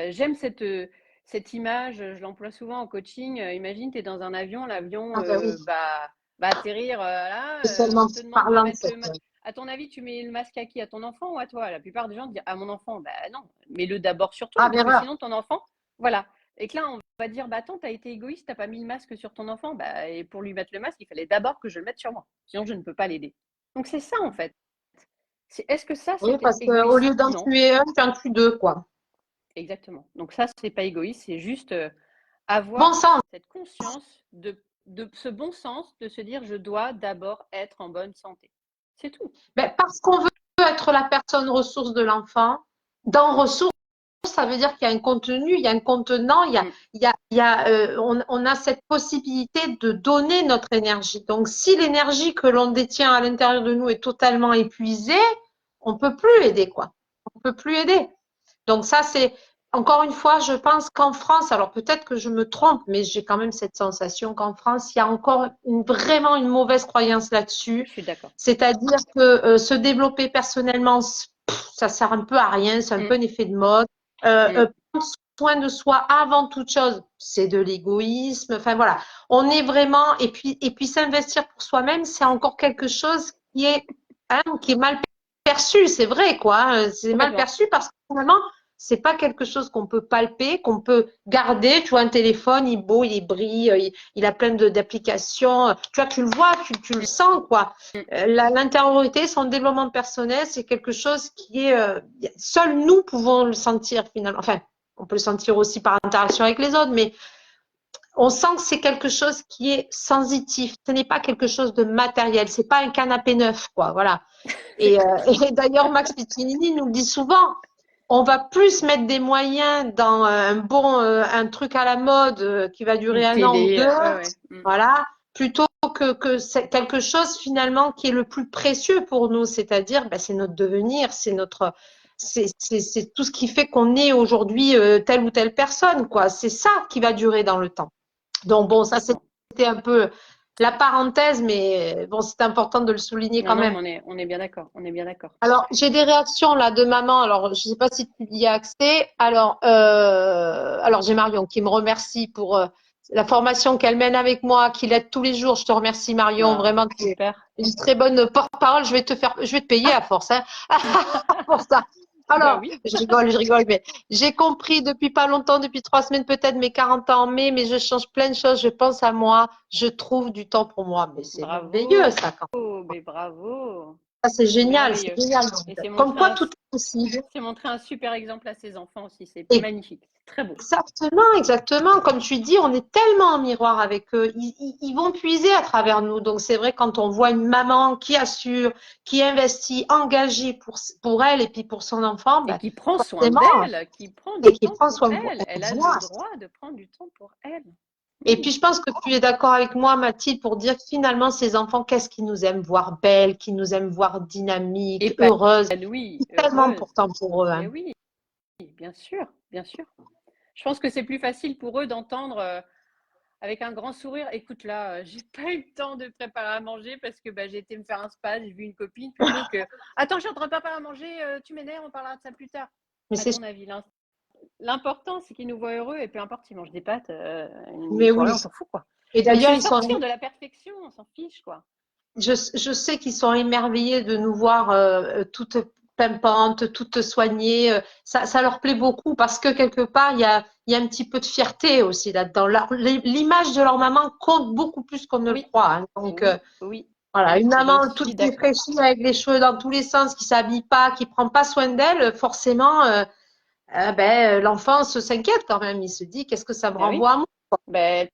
J'aime cette image, je l'emploie souvent en coaching. Imagine, tu es dans un avion, l'avion Ah ben oui, va atterrir là, c'est on tellement te demande de parlant mettre le cette. masque. À ton avis, tu mets le masque à qui? À ton enfant ou à toi? La plupart des gens disent à mon enfant. Bah non, mets-le d'abord sur toi, Ah, parce que l'erreur. sinon ton enfant, voilà. Et que là, on va dire, bah attends, t'as été égoïste, t'as pas mis le masque sur ton enfant. Bah, et pour lui mettre le masque, il fallait d'abord que je le mette sur moi. Sinon, je ne peux pas l'aider. Donc c'est ça en fait. Est-ce que ça, Oui, c'était parce qu'au égoïste? lieu d'en Non. tuer un, tu en tues deux, quoi. Exactement. Donc ça, c'est pas égoïste, c'est juste Bon avoir sang. cette conscience de ce bon sens de se dire je dois d'abord être en bonne santé. C'est tout. Ben, parce qu'on veut être la personne ressource de l'enfant. Dans ressources, ça veut dire qu'il y a un contenu, il y a un contenant, on a cette possibilité de donner notre énergie. Donc, si l'énergie que l'on détient à l'intérieur de nous est totalement épuisée, on peut plus aider, quoi. On peut plus aider. Donc ça, c'est encore une fois, je pense qu'en France, alors peut-être que je me trompe, mais j'ai quand même cette sensation qu'en France, il y a encore vraiment une mauvaise croyance là-dessus. Je suis d'accord. C'est-à-dire que se développer personnellement, ça sert un peu à rien, c'est un peu un effet de mode. Prendre soin de soi avant toute chose, c'est de l'égoïsme. Enfin voilà, on est vraiment et puis s'investir pour soi-même, c'est encore quelque chose qui est mal perçu, c'est vrai quoi. C'est mal Complètement. perçu parce que finalement, c'est pas quelque chose qu'on peut palper, qu'on peut garder. Tu vois, un téléphone, il est beau, il brille, il a plein d'applications. Tu vois, tu le vois, tu le sens quoi. L'intériorité, son développement personnel, c'est quelque chose qui est seuls nous pouvons le sentir finalement. Enfin, on peut le sentir aussi par interaction avec les autres, mais on sent que c'est quelque chose qui est sensitif. Ce n'est pas quelque chose de matériel. C'est pas un canapé neuf, quoi. Voilà. Et d'ailleurs, Max Piccinini nous le dit souvent. On va plus mettre des moyens dans un truc à la mode qui va durer Une un an ou télé, deux, ouais. voilà, plutôt que c'est quelque chose finalement qui est le plus précieux pour nous, c'est-à-dire c'est notre devenir, c'est tout ce qui fait qu'on est aujourd'hui telle ou telle personne, quoi. C'est ça qui va durer dans le temps. Donc bon, ça Complètement. c'était un peu la parenthèse, mais bon, c'est important de le souligner quand Non, même. mais on est bien d'accord. On est bien d'accord. Alors, j'ai des réactions là de maman. Alors, je ne sais pas si tu y as accès. Alors j'ai Marion qui me remercie pour la formation qu'elle mène avec moi, qui l'aide tous les jours. Je te remercie Marion, Ah, vraiment tu es super. une très bonne porte-parole. Je vais te payer à force, hein, pour ça. Bah Alors, oui. je rigole, mais j'ai compris depuis pas longtemps, depuis 3 semaines peut-être, mes 40 ans en mai, mais je change plein de choses. Je pense à moi, je trouve du temps pour moi. Mais c'est merveilleux Bravo. ça, quand Mais bravo. ça, c'est C'est génial, c'est merveilleux. génial. Et c'est Comme montrer quoi, tout est possible. un super exemple à ses enfants aussi. C'est Et magnifique. C'est très beau. exactement, exactement. Comme tu dis, on est tellement en miroir avec eux. Ils vont puiser à travers nous. Donc, c'est vrai, quand on voit une maman qui assure, qui investit, engagée pour elle et puis pour son enfant, Et qui prend soin forcément, d'elle, qui prend et du qui temps prend pour soin de elle. Elle a le moi. droit de prendre du temps pour elle. Et puis, je pense que tu es d'accord avec moi, Mathilde, pour dire que finalement, ces enfants, qu'est-ce qu'ils nous aiment voir belles, qu'ils nous aiment voir dynamiques, heureuses. Épanouie, C'est tellement heureuse. important pour eux, Mais hein. oui, bien sûr, bien sûr. Je pense que c'est plus facile pour eux d'entendre avec un grand sourire, écoute là, j'ai pas eu le temps de préparer à manger parce que j'ai été me faire un spa, j'ai vu une copine, plutôt que attends, je suis en train de préparer à manger, tu m'énerves, on parlera de ça plus tard. Mais À c'est, ton avis, l'important c'est qu'ils nous voient heureux et peu importe s'ils mangent des pâtes, une mais soirée, oui. on s'en fout quoi. Et Donc d'ailleurs, c'est ils sont, sortir de la perfection, on s'en fiche quoi. je sais qu'ils sont émerveillés de nous voir toutes pimpante, toute soignée. Ça leur plaît beaucoup parce que quelque part, il y a un petit peu de fierté aussi là-dedans. L'image de leur maman compte beaucoup plus qu'on ne le Oui, croit, hein. Donc, oui, oui, voilà, une je maman toute suis d'accord. défraîchie avec les cheveux dans tous les sens, qui s'habille pas, qui prend pas soin d'elle, forcément, l'enfant s'inquiète quand même. Il se dit, qu'est-ce que ça me Ben oui, renvoie à moi? ben, elle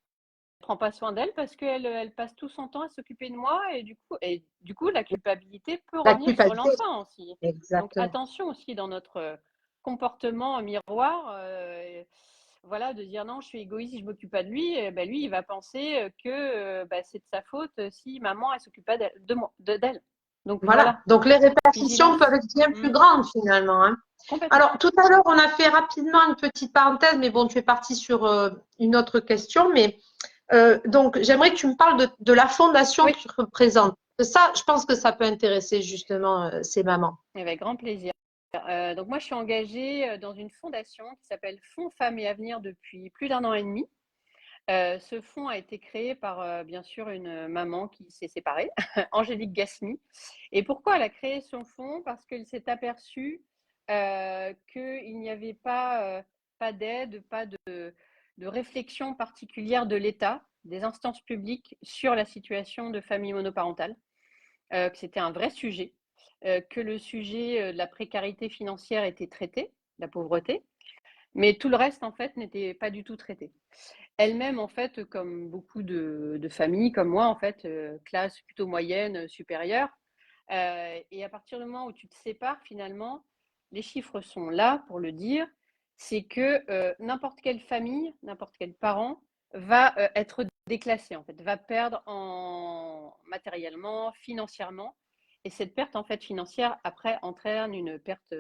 prend pas soin d'elle parce qu'elle passe tout son temps à s'occuper de moi et du coup, la culpabilité peut La revenir sur culpabilité. l'enfant aussi. Donc Exactement. attention aussi dans notre comportement miroir, voilà, de dire non, je suis égoïste, je m'occupe pas de lui, et ben lui, il va penser que c'est de sa faute si maman elle s'occupe pas d'elle. Donc Voilà. voilà, Donc, les répercussions vigilance. peuvent être bien plus Mm, grandes finalement, hein. complètement. Alors, tout à l'heure, on a fait rapidement une petite parenthèse, mais bon, tu es parti sur une autre question. Mais donc, j'aimerais que tu me parles de la fondation Oui, que tu représentes. Ça, je pense que ça peut intéresser justement ces mamans. avec grand plaisir. Donc moi, je suis engagée dans une fondation qui s'appelle Fonds Femmes et Avenir depuis plus d'un an et demi. Ce fonds a été créé par, bien sûr, une maman qui s'est séparée, Angélique Gasny. Et pourquoi elle a créé son fonds? Parce qu'elle s'est aperçue qu'il n'y avait pas d'aide, pas de réflexion particulière de l'État, des instances publiques sur la situation de familles monoparentales, que c'était un vrai sujet, que le sujet de la précarité financière était traité, la pauvreté, mais tout le reste, en fait, n'était pas du tout traité. Elle-même, en fait, comme beaucoup de familles, comme moi, en fait, classe plutôt moyenne, supérieure. Et à partir du moment où tu te sépares, finalement, les chiffres sont là pour le dire, c'est que n'importe quelle famille, n'importe quel parent va être déclassé, en fait, va perdre matériellement, financièrement. Et cette perte, en fait, financière, après, entraîne une perte,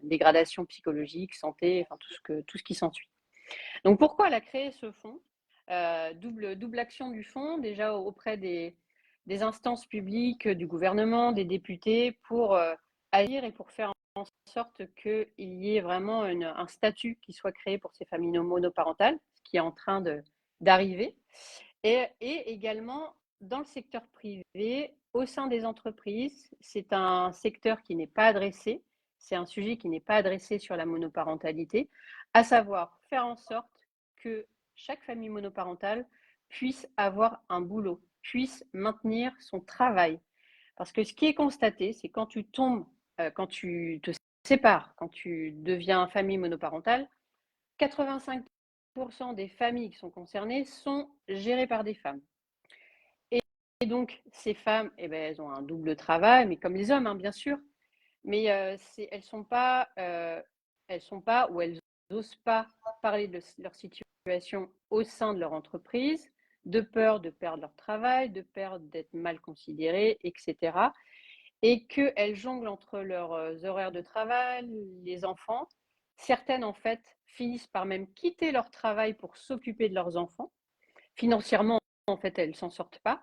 dégradation psychologique, santé, enfin, tout ce qui s'ensuit. Donc, pourquoi elle a créé ce fonds? Double action du fonds, déjà auprès des instances publiques, du gouvernement, des députés, pour agir et pour faire en sorte qu'il y ait vraiment un statut qui soit créé pour ces familles monoparentales, ce qui est en train d'arriver. Et également dans le secteur privé, au sein des entreprises, c'est un secteur qui n'est pas adressé, c'est un sujet qui n'est pas adressé sur la monoparentalité, à savoir faire en sorte que chaque famille monoparentale puisse avoir un boulot, puisse maintenir son travail. Parce que ce qui est constaté, c'est quand tu tombes, quand tu te sépares, quand tu deviens famille monoparentale, 85% des familles qui sont concernées sont gérées par des femmes. Et donc, ces femmes, eh ben, elles ont un double travail, mais comme les hommes, hein, bien sûr. Mais elles sont pas ou elles n'osent pas parler de leur situation au sein de leur entreprise, de peur de perdre leur travail, de peur d'être mal considérées, etc. Et qu'elles jonglent entre leurs horaires de travail, les enfants. Certaines, en fait, finissent par même quitter leur travail pour s'occuper de leurs enfants. Financièrement, en fait, elles ne s'en sortent pas.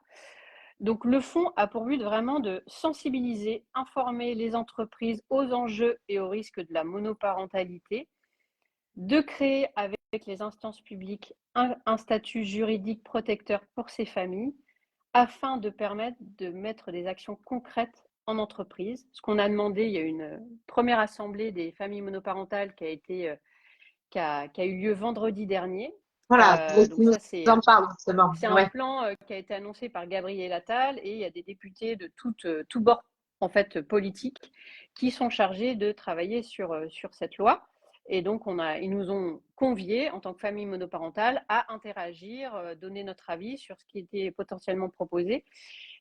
Donc, le fonds a pour but vraiment de sensibiliser, informer les entreprises aux enjeux et aux risques de la monoparentalité, de créer avec les instances publiques un statut juridique protecteur pour ces familles, afin de permettre de mettre des actions concrètes en entreprise. Ce qu'on a demandé, il y a une première assemblée des familles monoparentales qui a eu lieu vendredi dernier. Voilà, Donc tu nous ça, en parles justement. c'est un Ouais. plan qui a été annoncé par Gabriel Attal et il y a des députés de tout bord en fait politique qui sont chargés de travailler sur cette loi. Et donc ils nous ont conviés en tant que famille monoparentale à interagir, donner notre avis sur ce qui était potentiellement proposé.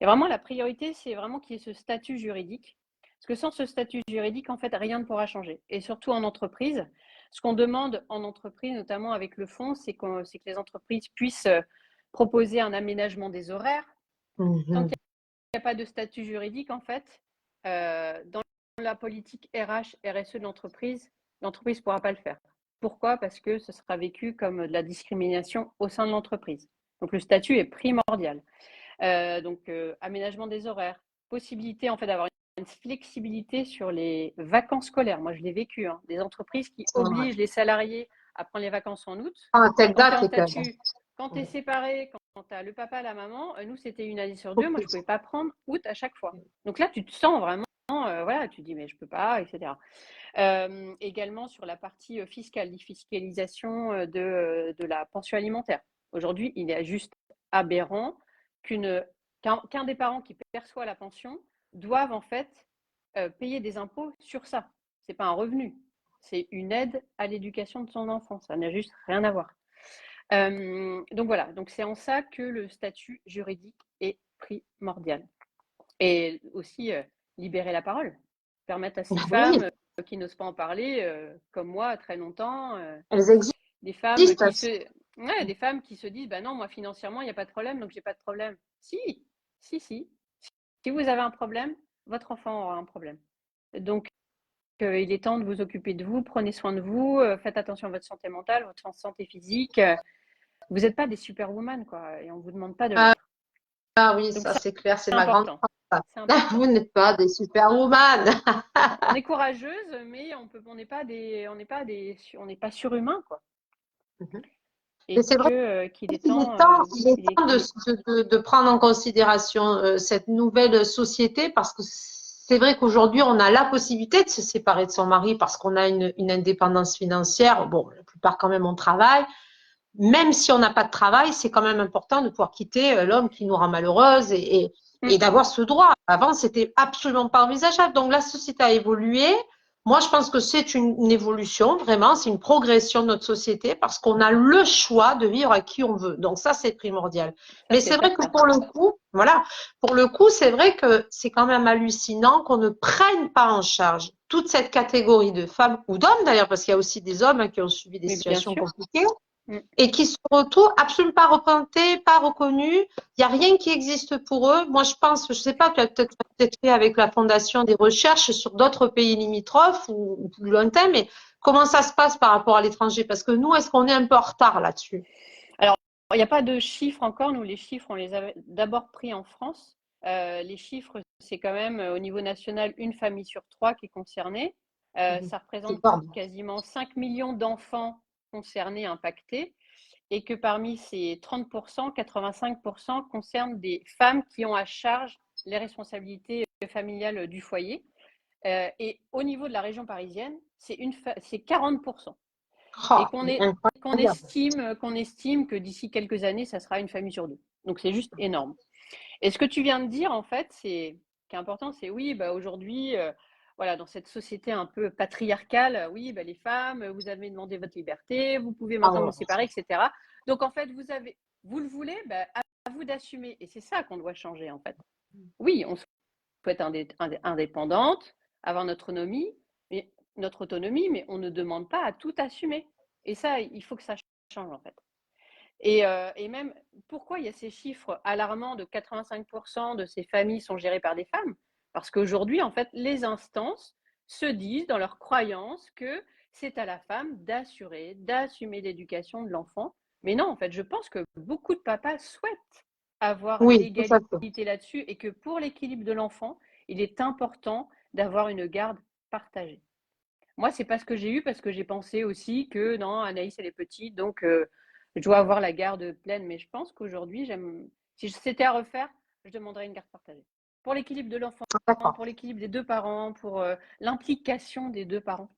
Et vraiment la priorité, c'est vraiment qu'il y ait ce statut juridique. Parce que sans ce statut juridique, en fait, rien ne pourra changer. Et surtout en entreprise, ce qu'on demande en entreprise, notamment avec le fonds, c'est que les entreprises puissent proposer un aménagement des horaires. Tant qu'il n'y a pas de statut juridique, en fait, dans la politique RH, RSE de l'entreprise ne pourra pas le faire. Pourquoi? Parce que ce sera vécu comme de la discrimination au sein de l'entreprise. Donc le statut est primordial. Aménagement des horaires, possibilité en fait d'avoir une flexibilité sur les vacances scolaires. Moi, je l'ai vécu, hein, des entreprises qui obligent les salariés à prendre les vacances en août. Ah, telle Quand tu es date, en les gars. statut, quand tu es séparé, quand tu as le papa, la maman, nous, c'était une année sur deux. Moi, je ne pouvais pas prendre août à chaque fois. Donc là, tu te sens vraiment voilà, tu dis mais je peux pas, etc. Également sur la partie fiscale, défiscalisation de la pension alimentaire. Aujourd'hui, il est juste aberrant qu'un des parents qui perçoit la pension doive en fait payer des impôts sur ça. C'est pas un revenu, c'est une aide à l'éducation de son enfant. Ça n'a juste rien à voir. Donc voilà, donc c'est en ça que le statut juridique est primordial. Et aussi libérer la parole, permettre à ces Ah oui, femmes qui n'osent pas en parler, comme moi, très longtemps, elles existent. des femmes des femmes qui se disent, bah non, moi financièrement, il n'y a pas de problème, donc j'ai pas de problème. Si, si, si. Si vous avez un problème, votre enfant aura un problème. Donc, il est temps de vous occuper de vous, prenez soin de vous, faites attention à votre santé mentale, votre santé physique. Vous n'êtes pas des superwoman, quoi, et on ne vous demande pas de Ah, l'être. ah oui, Donc, ça c'est clair, c'est c'est ma grande important. phrase. C'est important. Vous n'êtes pas des superwoman. On est courageuse, mais on n'est pas surhumain, quoi. Et Mais c'est vrai qu'il est qu'il temps, est temps, il est qu'il est- temps qu'il est- de prendre en considération cette nouvelle société parce que c'est vrai qu'aujourd'hui, on a la possibilité de se séparer de son mari parce qu'on a une indépendance financière. Bon, la plupart quand même, on travaille. Même si on n'a pas de travail, c'est quand même important de pouvoir quitter l'homme qui nous rend malheureuse et d'avoir ce droit. Avant, c'était absolument pas envisageable. Donc, la société a évolué. Moi, je pense que c'est une évolution, vraiment, c'est une progression de notre société parce qu'on a le choix de vivre à qui on veut. Donc, ça, c'est primordial. Mais c'est vrai que certain. pour le coup, voilà, pour le coup, c'est vrai que c'est quand même hallucinant qu'on ne prenne pas en charge toute cette catégorie de femmes ou d'hommes d'ailleurs, parce qu'il y a aussi des hommes qui ont subi des Mais bien situations sûr. compliquées et qui se retrouvent absolument pas représentés, pas reconnus. Il n'y a rien qui existe pour eux. Moi, je pense, je sais pas, tu as peut-être fait avec la Fondation des recherches sur d'autres pays limitrophes ou plus lointains, mais comment ça se passe par rapport à l'étranger? Parce que nous, est-ce qu'on est un peu en retard là-dessus? Alors, il n'y a pas de chiffres encore. Nous, les chiffres, on les a d'abord pris en France. Les chiffres, c'est quand même au niveau national une famille sur trois qui est concernée. Ça représente quasiment 5 millions d'enfants concernés, impactés, et que parmi ces 30%, 85% concernent des femmes qui ont à charge les responsabilités familiales du foyer. Et au niveau de la région parisienne, c'est 40%. Et qu'on estime que d'ici quelques années, ça sera une famille sur deux. Donc c'est juste énorme. Et ce que tu viens de dire, en fait, qui est important, c'est oui, bah, aujourd'hui, voilà, dans cette société un peu patriarcale, oui, bah, les femmes, vous avez demandé votre liberté, vous pouvez maintenant vous séparer, etc. Donc en fait, vous le voulez, bah, à vous d'assumer. Et c'est ça qu'on doit changer, en fait. Oui, on souhaite être indépendante, avoir notre autonomie, mais on ne demande pas à tout assumer. Et ça, il faut que ça change, en fait. Et même, pourquoi il y a ces chiffres alarmants de 85% de ces familles sont gérées par des femmes? Parce qu'aujourd'hui, en fait, les instances se disent dans leur croyance que c'est à la femme d'assumer l'éducation de l'enfant. Mais non, en fait, je pense que beaucoup de papas souhaitent avoir l'égalité là-dessus et que pour l'équilibre de l'enfant, il est important d'avoir une garde partagée. Moi, c'est pas ce que j'ai eu parce que j'ai pensé aussi que non, Anaïs, elle est petite, donc je dois avoir la garde pleine. Mais je pense qu'aujourd'hui, si c'était à refaire, je demanderais une garde partagée. Pour l'équilibre de l'enfant, pour l'équilibre des deux parents, pour l'implication des deux parents.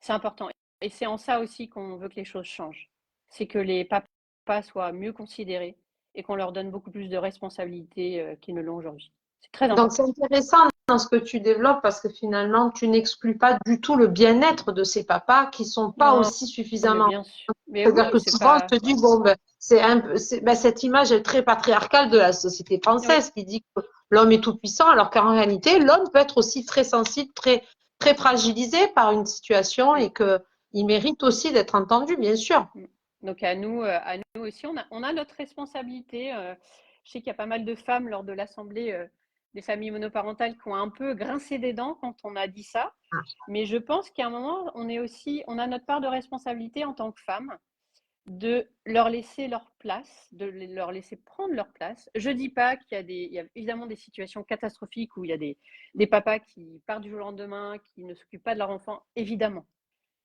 C'est important. Et c'est en ça aussi qu'on veut que les choses changent. C'est que les papas soient mieux considérés et qu'on leur donne beaucoup plus de responsabilités qu'ils ne l'ont aujourd'hui. C'est très important. Donc, c'est intéressant dans ce que tu développes parce que finalement, tu n'exclus pas du tout le bien-être de ces papas qui sont pas aussi suffisamment. Mais bien sûr. C'est-à-dire que souvent, je te dis, bon, ben, cette image est très patriarcale de la société française qui dit que l'homme est tout puissant, alors qu'en réalité, l'homme peut être aussi très sensible, très, très fragilisé par une situation et qu'il mérite aussi d'être entendu, bien sûr. Donc à nous aussi, on a notre responsabilité. Je sais qu'il y a pas mal de femmes lors de l'Assemblée des familles monoparentales qui ont un peu grincé des dents quand on a dit ça. Mais je pense qu'à un moment, on a notre part de responsabilité en tant que femmes de leur laisser leur place, de leur laisser prendre leur place. Je ne dis pas qu'il y a évidemment des situations catastrophiques où il y a des papas qui partent du jour au lendemain, qui ne s'occupent pas de leur enfant, évidemment.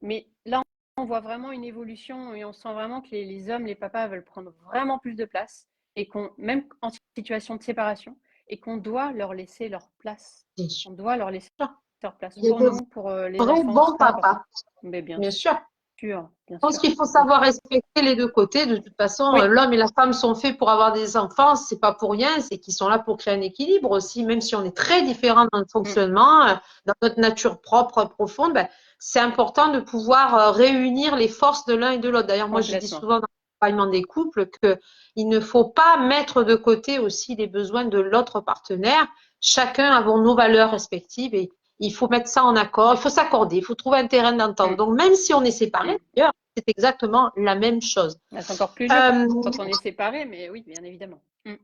Mais là, on voit vraiment une évolution et on sent vraiment que les hommes, les papas veulent prendre vraiment plus de place et même en situation de séparation, et qu'on doit leur laisser leur place. Bien sûr. On doit leur laisser leur place. Il y a Pour de nous, pour les vrais enfants, bons c'est important. papas, Mais bien bien sûr, sûr. bien Je pense sûr. qu'il faut savoir respecter les deux côtés. De toute façon, Oui. l'homme et la femme sont faits pour avoir des enfants. C'est pas pour rien. C'est qu'ils sont là pour créer un équilibre aussi. Même si on est très différents dans le fonctionnement, dans notre nature propre, profonde, ben, c'est important de pouvoir réunir les forces de l'un et de l'autre. D'ailleurs, moi, je dis Complètement. souvent dans l'accompagnement des couples qu'il ne faut pas mettre de côté aussi les besoins de l'autre partenaire. Chacun avons nos valeurs respectives et il faut mettre ça en accord. Il faut s'accorder. Il faut trouver un terrain d'entente. Donc, même si on est séparés, d'ailleurs, c'est exactement la même chose. Là, c'est encore plus dur quand on est séparés, mais oui, bien évidemment.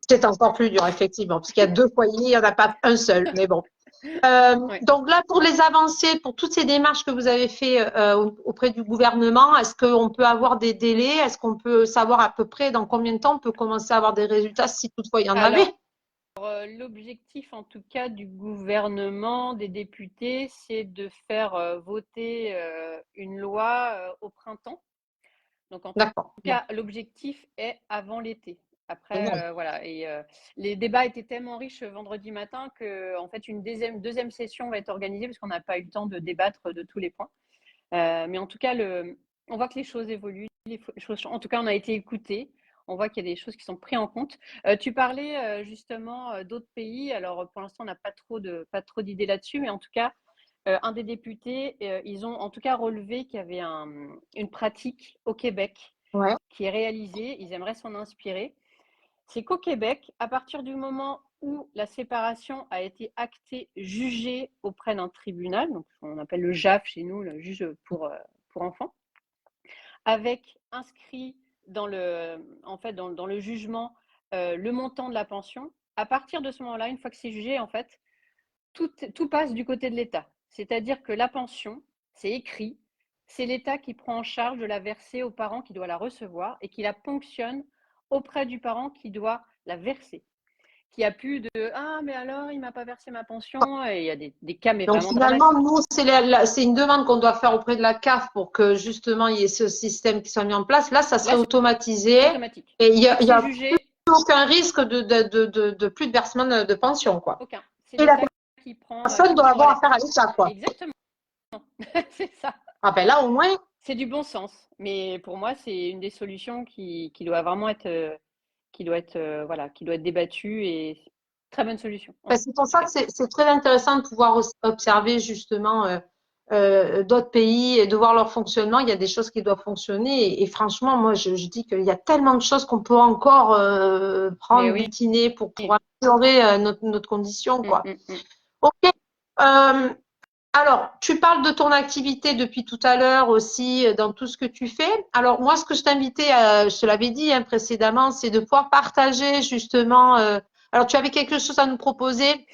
C'est encore plus dur, effectivement, parce qu'il y a deux foyers, il n'y en a pas un seul, mais bon. Oui. Donc là, pour les avancées, pour toutes ces démarches que vous avez faites auprès du gouvernement, est-ce qu'on peut avoir des délais? Est-ce qu'on peut savoir à peu près dans combien de temps on peut commencer à avoir des résultats, si toutefois il y en avait? L'objectif, en tout cas, du gouvernement, des députés, c'est de faire voter une loi au printemps. Donc, en tout cas, l'objectif est avant l'été. Après, voilà. Et les débats étaient tellement riches vendredi matin que, en fait, une deuxième session va être organisée parce qu'on n'a pas eu le temps de débattre de tous les points. Mais en tout cas, on voit que les choses évoluent. En tout cas, on a été écoutés. On voit qu'il y a des choses qui sont prises en compte. Tu parlais justement d'autres pays. Alors, pour l'instant, on n'a pas trop d'idées là-dessus, mais en tout cas, un des députés, ils ont en tout cas relevé qu'il y avait une pratique au Québec qui est réalisée. Ils aimeraient s'en inspirer. C'est qu'au Québec, à partir du moment où la séparation a été actée, jugée auprès d'un tribunal, donc on appelle le JAF chez nous, le juge pour enfants, avec inscrit dans le jugement le montant de la pension, à partir de ce moment-là, une fois que c'est jugé, en fait, tout passe du côté de l'État. C'est-à-dire que la pension, c'est écrit, c'est l'État qui prend en charge de la verser aux parents qui doivent la recevoir et qui la ponctionne auprès du parent qui doit la verser. Qu'il n'y a plus de « Ah, mais alors, il ne m'a pas versé ma pension » et il y a des cas mais Donc vraiment finalement, dramatiques. nous, c'est une demande qu'on doit faire auprès de la CAF pour que justement il y ait ce système qui soit mis en place. Là, ça serait automatisé Automatique. et il y a jugé, aucun risque de plus de versement de pension, quoi. Aucun. Et la personne doit avoir affaire à l'État, quoi. Exactement. C'est ça. Ah ben là, au moins. C'est du bon sens. Mais pour moi, c'est une des solutions qui doit vraiment être, qui doit être débattue et très bonne solution. C'est pour ça que c'est très intéressant de pouvoir observer justement d'autres pays et de voir leur fonctionnement. Il y a des choses qui doivent fonctionner et franchement, moi, je dis qu'il y a tellement de choses qu'on peut encore prendre, butiner pour améliorer notre condition, quoi. Ok. Alors, tu parles de ton activité depuis tout à l'heure aussi, dans tout ce que tu fais. Alors, moi, ce que je t'invitais, je te l'avais dit précédemment, c'est de pouvoir partager justement. Alors, tu avais quelque chose à nous proposer?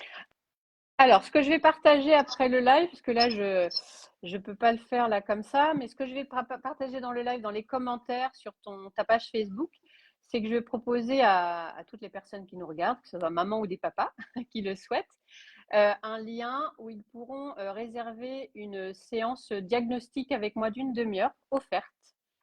Alors, ce que je vais partager après le live, parce que là, je peux pas le faire là comme ça, mais ce que je vais partager dans le live, dans les commentaires sur ta page Facebook, c'est que je vais proposer à toutes les personnes qui nous regardent, que ce soit maman ou des papas qui le souhaitent, un lien où ils pourront réserver une séance diagnostique avec moi d'une demi-heure offerte.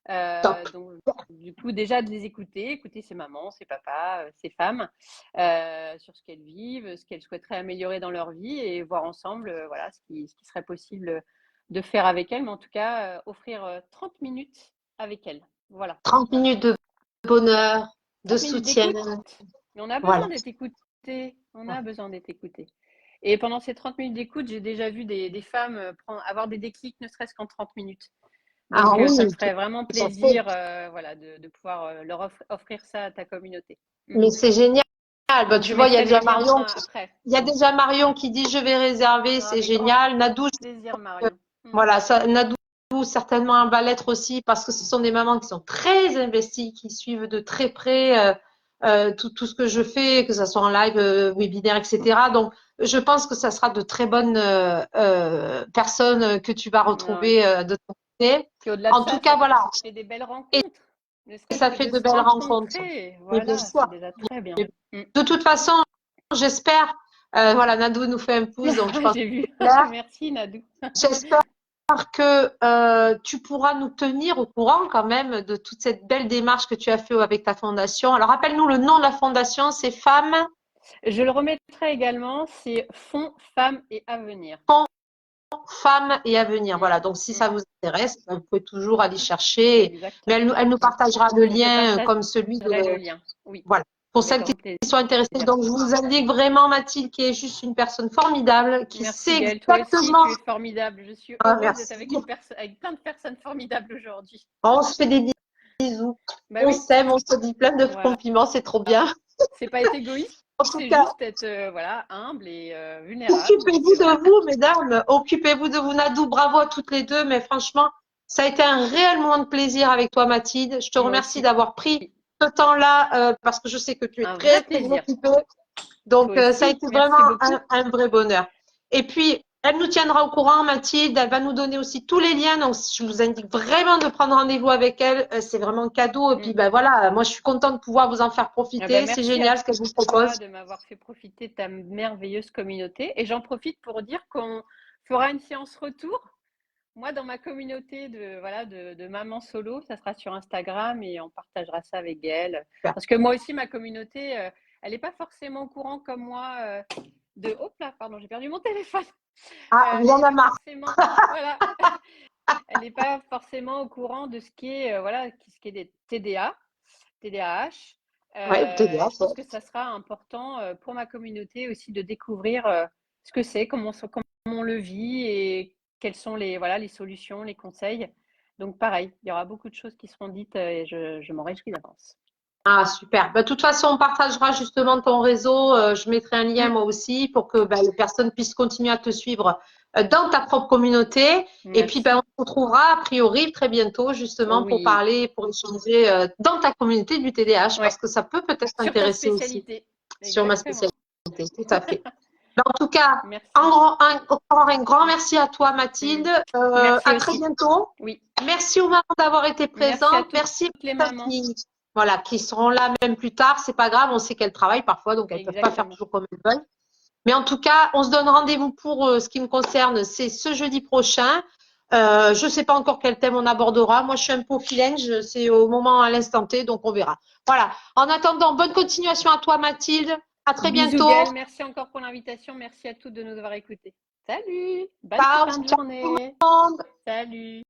Donc, du coup, déjà de les écouter ces mamans, ces papas, ces femmes, sur ce qu'elles vivent, ce qu'elles souhaiteraient améliorer dans leur vie et voir ensemble voilà, ce qui serait possible de faire avec elles, mais en tout cas, offrir 30 minutes avec elles. Voilà. 30 minutes de bonheur, de soutien. Mais on a besoin d'être écouté. On a besoin d'être écouté. Et pendant ces 30 minutes d'écoute, j'ai déjà vu des femmes avoir des déclics, ne serait-ce qu'en 30 minutes. Donc, ça me ferait vraiment plaisir de pouvoir leur offrir ça à ta communauté. Mais c'est génial. Bah, tu vois, il y a déjà Marion qui dit je vais réserver, c'est génial. Nadou, plaisir, Marion. Voilà, Nadou certainement va l'être aussi parce que ce sont des mamans qui sont très investies, qui suivent de très près tout ce que je fais, que ce soit en live, webinaire, etc. Donc, je pense que ça sera de très bonnes personnes que tu vas retrouver de ton côté. En tout cas, voilà. Ça fait des belles rencontres. Et ça fait de belles rencontres. Voilà, c'est déjà très bien. De toute façon, j'espère. Voilà, Nadou nous fait un pouce, donc je pense. J'ai vu. Merci, Nadou. J'espère que tu pourras nous tenir au courant quand même de toute cette belle démarche que tu as fait avec ta fondation. Alors, rappelle-nous le nom de la fondation, c'est Femmes Je le remettrai également, c'est Fonds, Femmes et Avenir. Femmes et Avenir. Voilà, donc si ça vous intéresse, vous pouvez toujours aller chercher. Mais Exactement. elle nous partagera le Je te lien comme celui de. partagerai le lien. Oui, Voilà. Pour avec celles grand qui plaisir. sont intéressées, donc je vous indique vraiment Mathilde qui est juste une personne formidable, qui Merci sait Gaëlle, toi aussi exactement. tu es formidable. Je suis Ah, heureuse merci. d'être avec plein de personnes formidables aujourd'hui. On se fait des bisous. Bah On oui, s'aime, on se dit plein de voilà. compliments, c'est trop bien. C'est pas être égoïste, En tout c'est cas, juste être voilà, humble et vulnérable. occupez-vous Donc, de vous, mesdames. Occupez-vous de vous, Nadou. Bravo à toutes les deux. Mais franchement, ça a été un réel moment de plaisir avec toi, Mathilde. Je te Moi remercie aussi. d'avoir pris ce temps-là parce que je sais que tu es Un très, vrai très plaisir. occupée. Donc, Toi ça a aussi, été merci vraiment beaucoup. un vrai bonheur. Et puis, elle nous tiendra au courant, Mathilde. Elle va nous donner aussi tous les liens. Donc, je vous indique vraiment de prendre rendez-vous avec elle. C'est vraiment un cadeau. Et puis, ben voilà, moi, je suis contente de pouvoir vous en faire Ah profiter. ben, C'est merci génial à ce qu'elle vous toi propose. de m'avoir fait profiter de ta merveilleuse communauté. Et j'en profite pour dire qu'on fera une séance retour. Moi, dans ma communauté de mamans solo, ça sera sur Instagram et on partagera ça avec Gaëlle. Super. Parce que moi aussi, ma communauté, elle n'est pas forcément au courant comme moi de... Hop là, pardon, j'ai perdu mon téléphone. Ah, Elle il y en n'est a pas marre. forcément... Voilà. Elle n'est pas forcément au courant de ce qui est, voilà, ce qui est des TDAH. Ouais, TDA, Je pense que ça sera important pour ma communauté aussi de découvrir ce que c'est, comment on le vit et quelles sont voilà, les solutions, les conseils. Donc pareil, il y aura beaucoup de choses qui seront dites et je m'en réjouis d'avance. Ah, super. Bah, de toute façon, on partagera justement ton réseau. Je mettrai un lien moi aussi pour que bah, les personnes puissent continuer à te suivre dans ta propre communauté. Et puis, Merci. bah, on se retrouvera a priori très bientôt justement pour Oui. parler, pour échanger dans ta communauté du TDAH Ouais. parce que ça peut peut-être Sur ta t'intéresser aussi spécialité. sur ma Exactement. spécialité. Tout à fait. Bah, en tout cas, Merci. encore un grand merci à toi, Mathilde. Merci À très aussi. bientôt. Oui. Merci aux mamans d'avoir été Merci à présentes. toutes Merci les à celles mamans. voilà, qui seront là même plus tard. C'est pas grave, on sait qu'elles travaillent parfois, donc elles ne peuvent pas faire Exactement. toujours comme elles veulent. Mais en tout cas, on se donne rendez-vous pour ce qui me concerne, c'est ce jeudi prochain. Je ne sais pas encore quel thème on abordera. Moi, je suis un peu au feeling, c'est au moment, à l'instant T, donc on verra. Voilà. En attendant, bonne continuation à toi, Mathilde. À très Bisous bientôt. Gaëlle, merci encore pour l'invitation. Merci à toutes de nous avoir écoutés. Salut, bonne Ciao, fin de ciao tout le journée. monde. Salut.